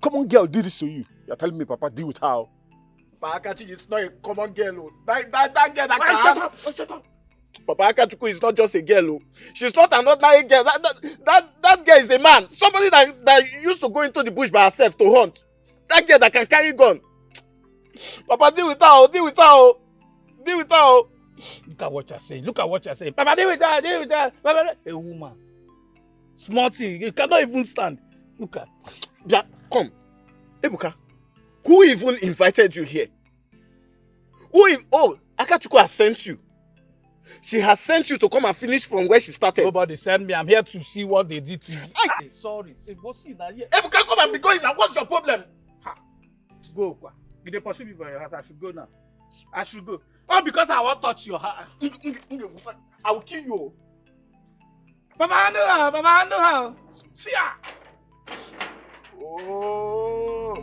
Come on, girl, did this to you. You are telling me, Papa, deal with her. Papa, Akachi is not a common girl. That girl that can... Shut up. Papa, Akachuku is not just a girl. She's not an ordinary girl. That girl is a man. Somebody that used to go into the bush by herself to hunt. That girl that can carry gun. Papa, deal with her. Deal with her. Look at what you're saying. Papa, deal with her. Papa, a woman. Smarty, you cannot even stand. Look at. Yeah, come. Ebuka, who even invited you here? Akachuku has sent you. She has sent you to come and finish from where she started. Nobody sent me. I'm here to see what they did to you. Sorry. Go see that here. Ebuka, come and be going now. What's your problem? Go. If they pursue me from your house, I should go now. All because I won't touch your heart. I will kill you. Papa, handle her. See ya. Oh.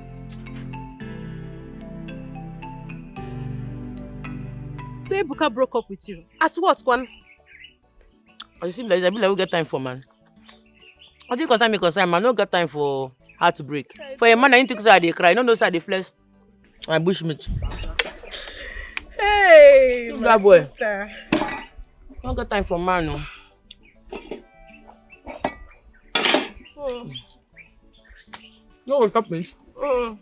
So Ebuka broke up with you. As what, Kwan? I see like we get time for man. I think concern man, no get time for her to break. For a man, I think say they cry, no side they flesh. My bushmeat. Hey, my boy. Sister. No got time for man, no. No one top me.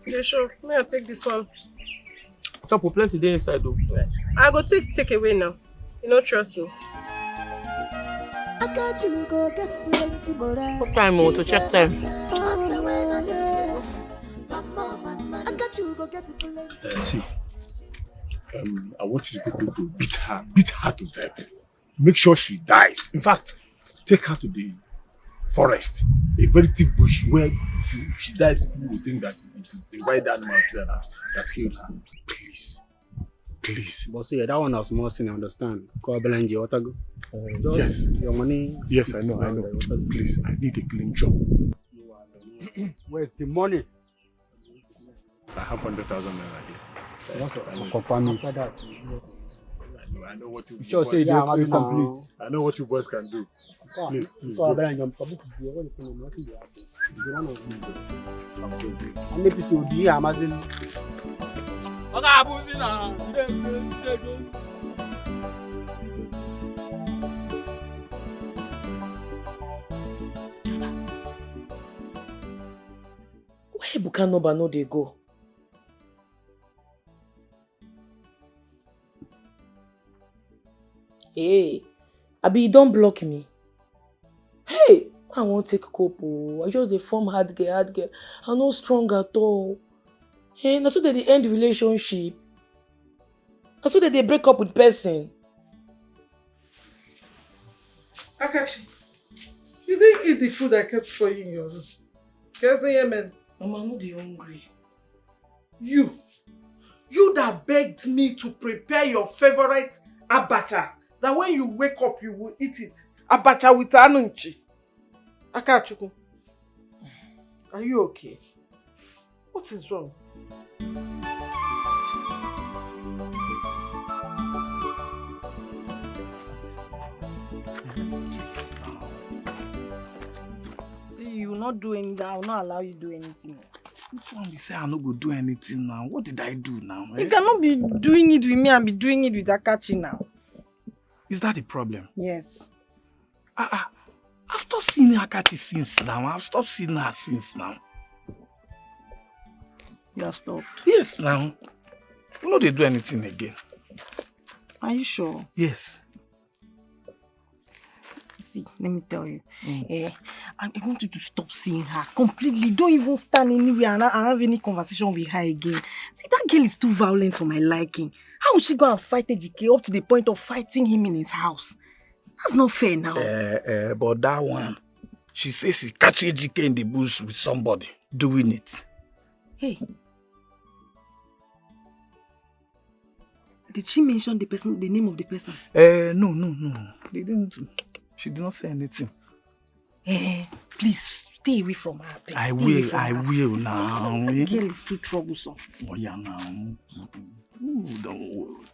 Yeah, sure. May I take this one? Chop plenty there inside though. I go take away now. You don't trust me. Akachi go get plenty more. What time to check time? See, I want you people to beat her to death. Make sure she dies. In fact, take her to the forest, a very thick bush where if she dies, people will think that it is the wild animals there that killed her. Please. But see, that one was more sin, I understand. Call Belanji, what I go? Yes. Your money. Yes, I know. Please, I need a clean job. Where's the money? I have 100,000 naira here. Confirm it. I know what you Sure, say you complete. I know what you boys can do. Please. Where Ebuka number no dey go? Hey, Abi, you don't block me. Hey, I won't take cope. I just dey form hard girl. I'm not strong at all. Hey, na so they end relationship. Na so they break up with person. Akachi, you didn't eat the food I kept for you in your room. Yes, man. Mama, I'm not hungry. You You that begged me to prepare your favorite abacha. That when you wake up, you will eat it. Abacha with anunchi. Akachi, are you okay? What is wrong? See, you will not do anything. I will not allow you to do anything. Which one be say I no go do anything now? What did I do now? You cannot be doing it with me and be doing it with Akachi now. Is that the problem? Yes. I've stopped seeing Akachi since now. I've stopped seeing her since now. You have stopped? Yes, now. You know they do anything again. Are you sure? Yes. See, let me tell you. I want you to stop seeing her completely. Don't even stand anywhere and have any conversation with her again. See, that girl is too violent for my liking. How would she go and fight Ejike up to the point of fighting him in his house? That's not fair now. But that one, she says she catch Ejike in the bush with somebody doing it. Hey. Did she mention the name of the person? No. They didn't. She did not say anything. Please stay away from her. Please. I will now. The girl is too troublesome. Oh yeah, now. Ooh, don't worry.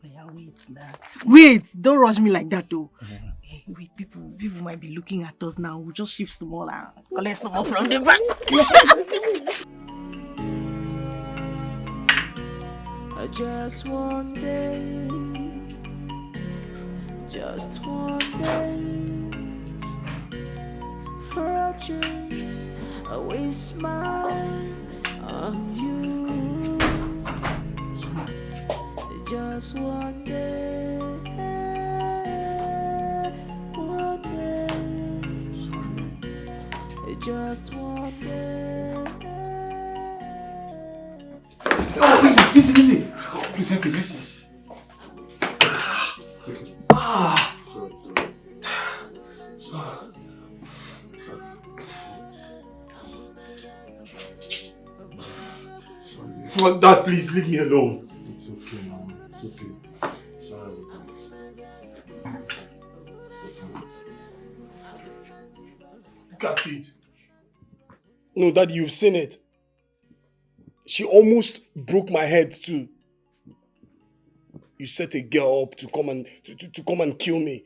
Yeah, wait now. Wait, don't rush me like that though. Wait, people might be looking at us now. We'll just shift some more and collect some more from the back. Just one day, just one day, for a change, I will smile on you. Just one day, just one day. Oh, Lizzy. Please help me. Sorry. Dad, please leave me alone. It's okay now. It's okay. Sorry. Look at it. No, Dad, you've seen it. She almost broke my head too. You set a girl up to come and kill me.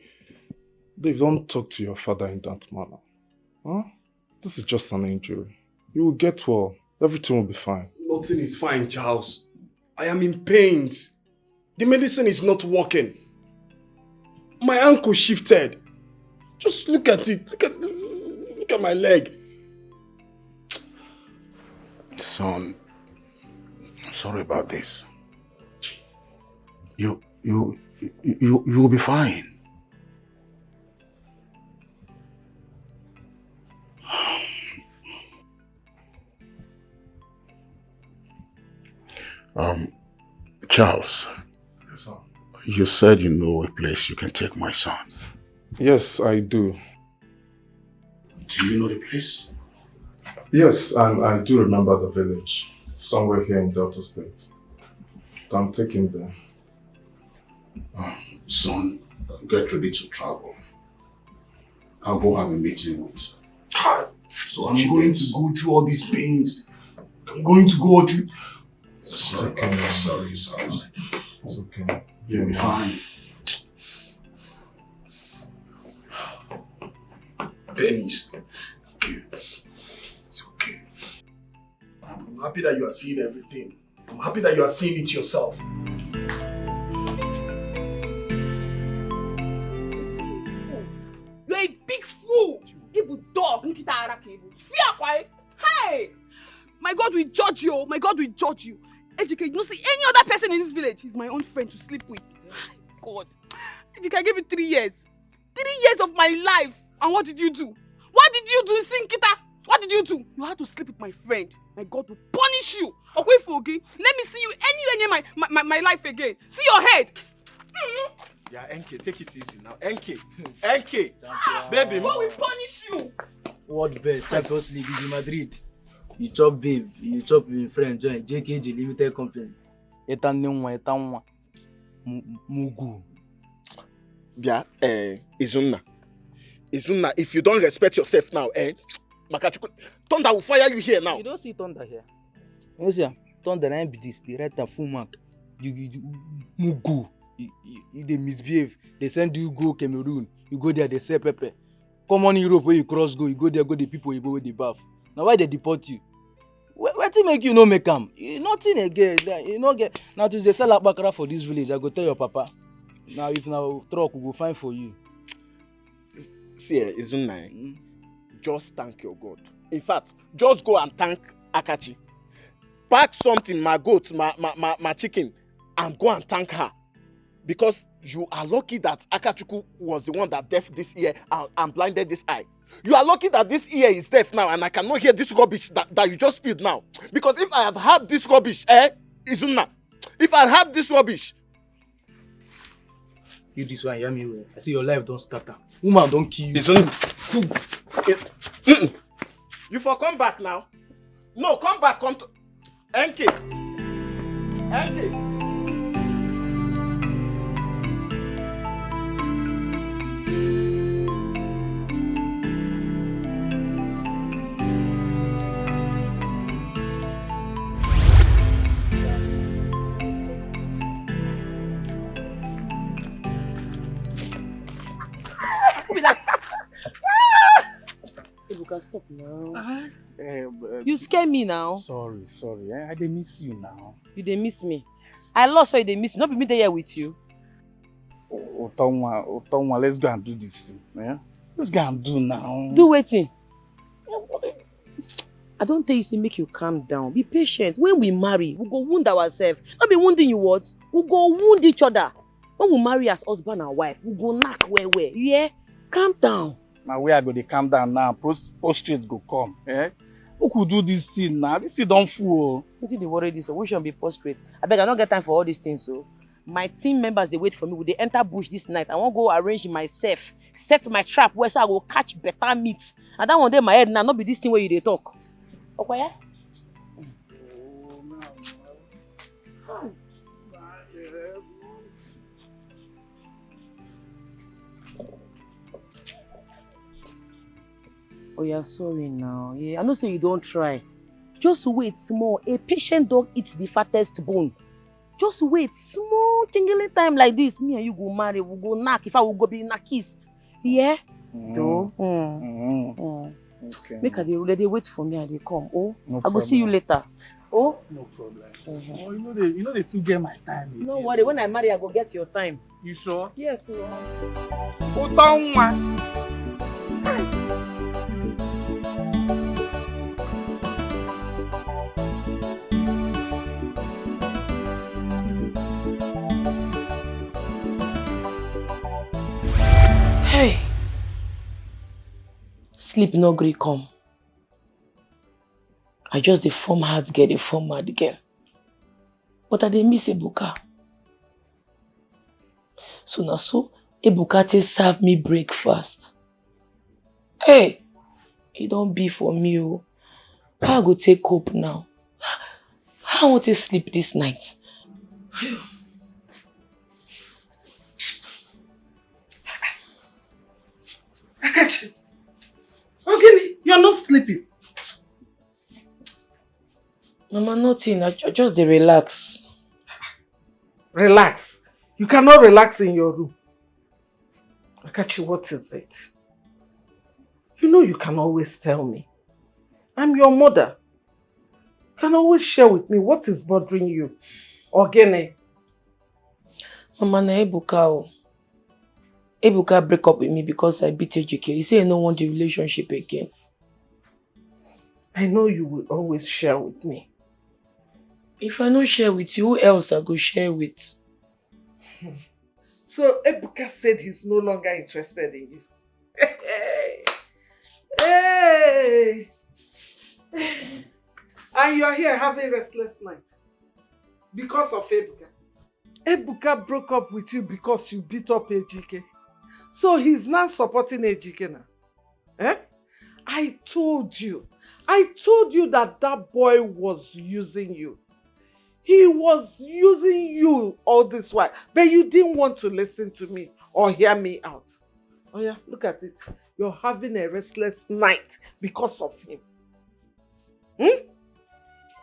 Dave, don't talk to your father in that manner. Huh? This is just an injury. You will get well. Everything will be fine. Nothing is fine, Charles. I am in pains. The medicine is not working. My ankle shifted. Just look at it. Look at my leg. Son, I'm sorry about this. You'll be fine. Charles. Yes, sir. You said you know a place you can take my son. Yes, I do. Do you know the place? Yes, and I do remember the village. Somewhere here in Delta State. Can take him there. Son, get ready to travel. I'll go have a meeting with. So I'm going to go through all these pains. I'm going to go through. Sorry, sorry. It's okay. You'll be fine. Pennies. Okay. It's okay. I'm happy that you are seeing everything. I'm happy that you are seeing it yourself. You're a big fool. People dog. Hey! My God will judge you. My God will judge you. Ejike, you don't see any other person in this village. He's my own friend to sleep with. God. Ejike, I gave you 3 years. 3 years of my life. And what did you do? What did you do in Sinkita? What did you do? You had to sleep with my friend. My God will punish you. Okay, Fogi. Let me see you anywhere near my life again. See your head. Yeah, NK, take it easy now. NK. Baby. God will punish you. World Best Champions League in Madrid. You chop babe, you chop with friend join JKG Limited Company. Eta nwa, eta nwa. Mugu. Bia, Izunna, if you don't respect yourself now, Makachuku, Thunder will fire you here now. You don't see Thunder here. You see, Thunder ain't be this. They write a full mark. You Mugu. They misbehave. They send you go Cameroon. You go there, they say pepper. Come on Europe where you cross go. You go there, go the people, you go with the bath. Now why they deport you? What to make you no make them? Nothing again. You know get now to they sell bakara for this village. I go tell your papa. Now if now truck we go find for you. See, Izunna, just thank your God. In fact, just go and thank Akachi. Pack something, my goat, my chicken, and go and thank her. Because you are lucky that Akachuku was the one that deaf this ear and blinded this eye. You are lucky that this ear is deaf now and I cannot hear this rubbish that you just spilled now. Because if I have heard this rubbish, Izunna, if I had this rubbish. You this one, hear me well. I see your life don't scatter. Woman don't kill you. Izunna. You for come back now. No, come back, come to NK. Ebuka, stop now. You scare me now. Sorry. I dey miss you now. You dey miss me? Yes. I lost why you dey miss me. Not be me there with you. Otonwa, let's go and do this. Yeah? Let's go and do now. Do waiting. I don't tell you to make you calm down. Be patient. When we marry, we go wound ourselves. Not be wounding you what? We go wound each other. When we marry as husband and wife, we go knock where. Yeah? Calm down. Now where I go, they calm down now. Prostrate go come. Eh? Who could do this thing now? This thing don't fool. You see the worry this, so we shouldn't be prostrate. I beg I don't get time for all these things, so. My team members, they wait for me. Will they enter bush this night? I won't go arrange myself. Set my trap where so I will catch better meat. And that one day my head now, not be this thing where you they talk. Okay, yeah? Oh, you're sorry now. Yeah, I know say you don't try. Just wait small. A patient dog eats the fattest bone. Just wait small jingling time like this. Me and you go marry, we go knock. If I will go be knockist. Yeah? Okay. Make her they wait for me and they come. Oh, no I will see you later. Oh? No problem. Oh, you know they too get my time. No worry, when I marry, I go get your time. You sure? Yes, Hey, sleep no gree come. I just the form hard girl, but I dey miss Ebuka. So now Ebuka take serve me breakfast. Hey, it don't be for me. Oh. How I go take cope now? How I want to sleep this night? Akachi, okay, you're not sleeping. Mama, nothing. I just dey relax. Relax. You cannot relax in your room. Akachi, what is it? You know you can always tell me. I'm your mother. You can always share with me what is bothering you. Ogene. Mama, na Ebuka. Ebuka break up with me because I beat Ejike. He say he don't want the relationship again. I know you will always share with me. If I don't share with you, who else I go share with? So Ebuka said he's no longer interested in you. Hey! And you're here having a restless night. Because of Ebuka. Ebuka broke up with you because you beat up Ejike. So he's not supporting Ejike now. Eh? I told you that boy was using you. He was using you all this while, but you didn't want to listen to me or hear me out. Oh yeah, look at it. You're having a restless night because of him.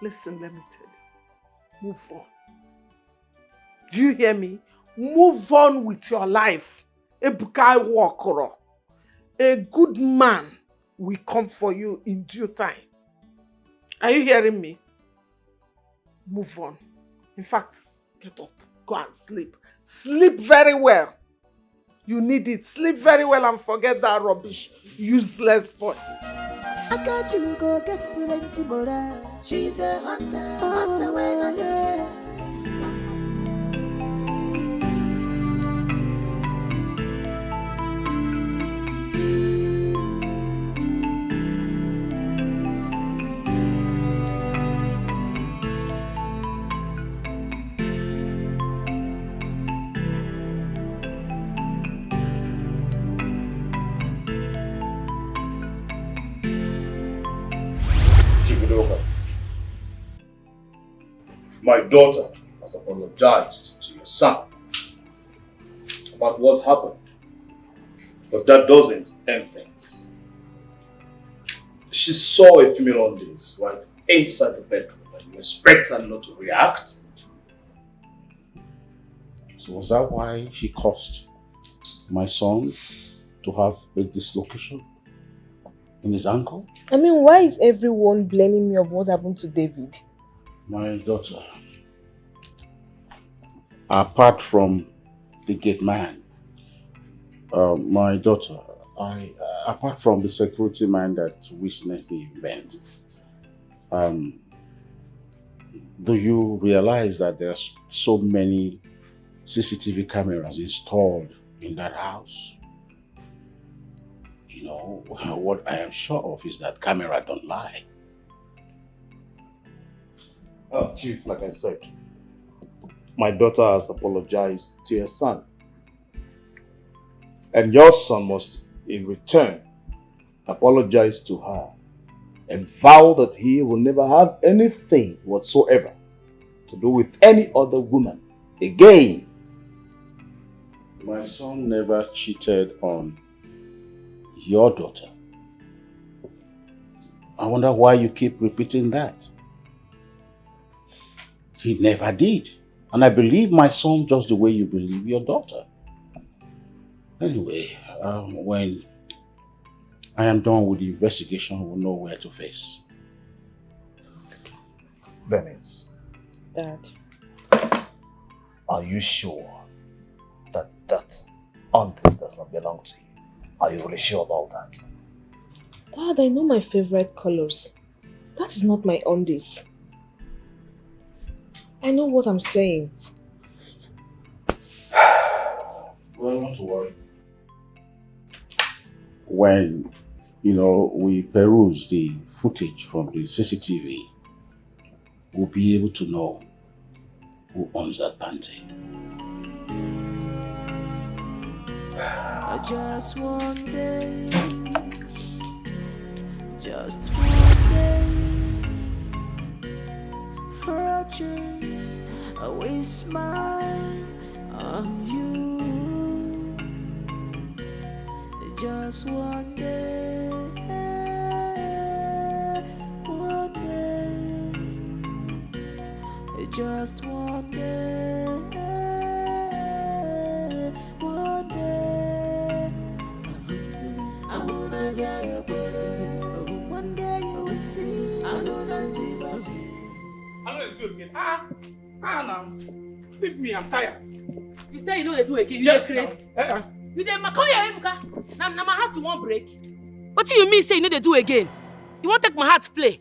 Listen, let me tell you. Move on. Do you hear me? Move on with your life. Ebuka Wakoro. A good man will come for you in due time. Are you hearing me? Move on. In fact, get up. Go and sleep. Sleep very well. You need it. Sleep very well and forget that rubbish, useless boy. Akachi go get plenty more. She's a hunter when I get. My daughter has apologized to your son about what happened, but that doesn't end things. She saw a female on this right inside the bedroom, and you expect her not to react? So was that why she caused my son to have a dislocation in his ankle? I mean, why is everyone blaming me of what happened to David? My daughter, apart from the gate man, my daughter, apart from the security man that witnessed the event, do you realize that there's so many CCTV cameras installed in that house? You know, what I am sure of is that camera don't lie. Chief, like I said, my daughter has apologized to your son. And your son must, in return, apologize to her and vow that he will never have anything whatsoever to do with any other woman again. My son never cheated on your daughter. I wonder why you keep repeating that. He never did. And I believe my son just the way you believe your daughter. Anyway, when I am done with the investigation, we'll know where to face. Venice, Dad. are you sure that Huntress does not belong to you? Are you really sure about that? Dad, I know my favorite colors. That is not my undies. I know what I'm saying. Well, not to worry. When, we peruse the footage from the CCTV, we'll be able to know who owns that panty. Just one day, just one day, for a change, I will smile on you. Just one day, just one day, one day. I wanna get your body. One day you will see. I know nothing will see. I know they do again. Now. Leave me, I'm tired. You say you know they do again. Yes, you Chris. now. You dey come here, Ebuka. Now my heart won't break. What do you mean say you know they do again? You won't take my heart to play?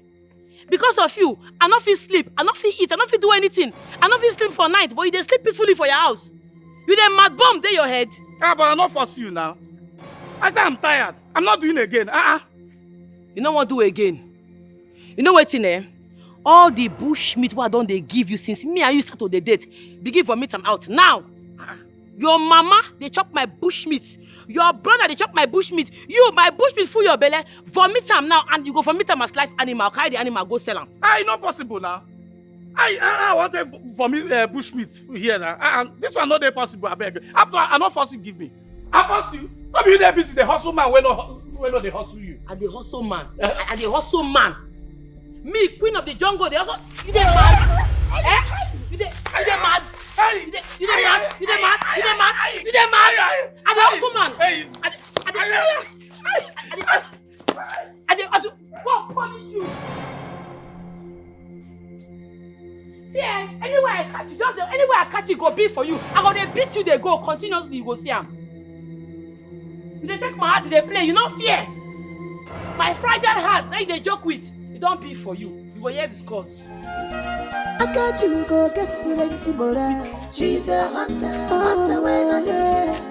Because of you, I not feel sleep, I not feel eat, I not feel do anything. I not feel sleep for night, but you dey sleep peacefully for your house. You dey mad bomb dey your head. But I not force you now. I say I'm tired. I'm not doing again. You know what do again? You know what's in there? All the bush meat what I don't they give you since me and you start to the date. Begin vomit am out now. Your mama they chop my bush meat. Your brother they chop my bush meat. You my bush meat full your belly. Vomit am now and you go vomit am as live animal. Carry the animal go sell am. It's not possible now. I wanted for me bushmeat here now. And this one not possible, I beg. After I not force you give me. I force you. Not be you there busy, the hustle man when not they hustle you. And the hustle man. And the hustle man. Me, queen of the jungle, they also you dey mad. You dey mad. You dey mad. You dey mad. You dey mad. You dey mad. And the hustle man. And the God punish you. See, anywhere I catch you, just anywhere I catch you, go be for you. I'm gonna beat you, they go continuously, you go see him. You dey take my heart, they play, you not fear. My fragile heart, now they joke with. It don't be for you. You will hear discuss. Akachi go get plenty more. She's a hunter when I get.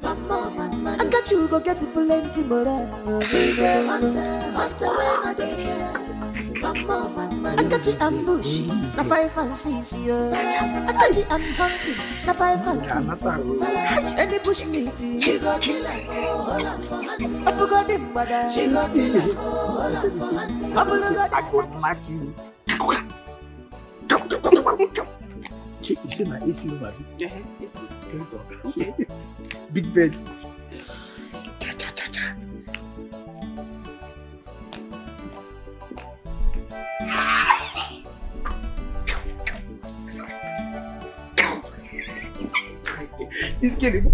Mama. Akachi go get plenty more. She's a hunter when I get. Mama. Akachi ambushy, na 5 and 6 yo. Akachi and hunting, na 5 and 6. Any bush meeting, she go kill her, hold up for handy. I forgot him, brother. She go kill her, hold up for handy. I go smack you. Check, you see my AC over here? Yeah, AC. Okay. Big bed. He's killing me.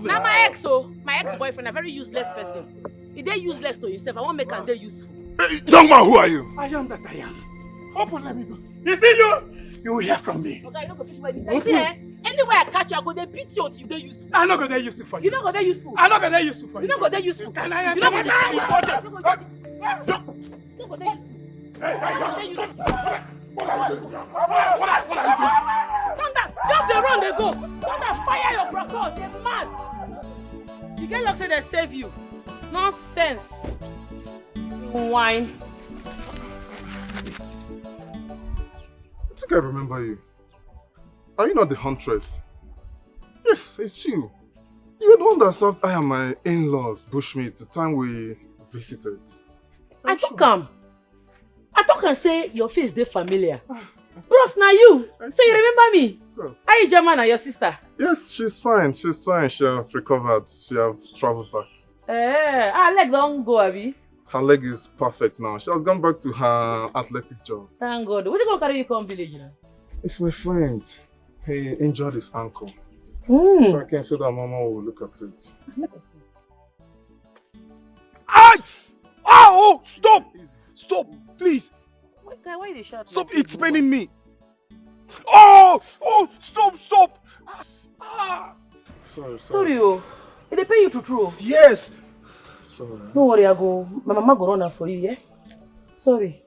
Now my ex, my ex-boyfriend, a very useless person. He dey useless to himself. I want to make him dey useful. Hey, young man, who are you? I am that I am. Open, let me go. You see you will hear from me. Okay, you see, anywhere I catch you, I go dey beat you until you dey useful. I'm not gonna useful for you. You not gonna dey useful. I'm not gonna useful for you. You not gonna dey useful. Can I You not gonna dey useful. You not gonna dey useful. Thunder, just dey run, they go. Thunder, fire your propels. They're mad. You get lucky they save you. Nonsense. Wine. I think I remember you. Are you not the Huntress? Yes, it's you. You're the one that served I and my in-laws bushmeat the time we visited. I took him. I talk and say your face dey familiar. Bros, now you. So you remember me? Yes. Are you German and your sister? Yes, she's fine. She's fine. She have recovered. She have traveled back. Her leg don't go, Abi. Her leg is perfect now. She has gone back to her athletic job. Thank God. What you gonna carry you come village now? It's my friend. He injured his ankle. So I came so that Mama will look at it. Ay! Oh! Stop! Stop! Please! Wait, guy, why you shout? Stop! It's paining me! Oh! Oh! Stop! Stop! Ah! Sorry. Sorry, oh. They pay you to true. Yes. Sorry. Don't worry, my mama go run her for you, yeah? Sorry.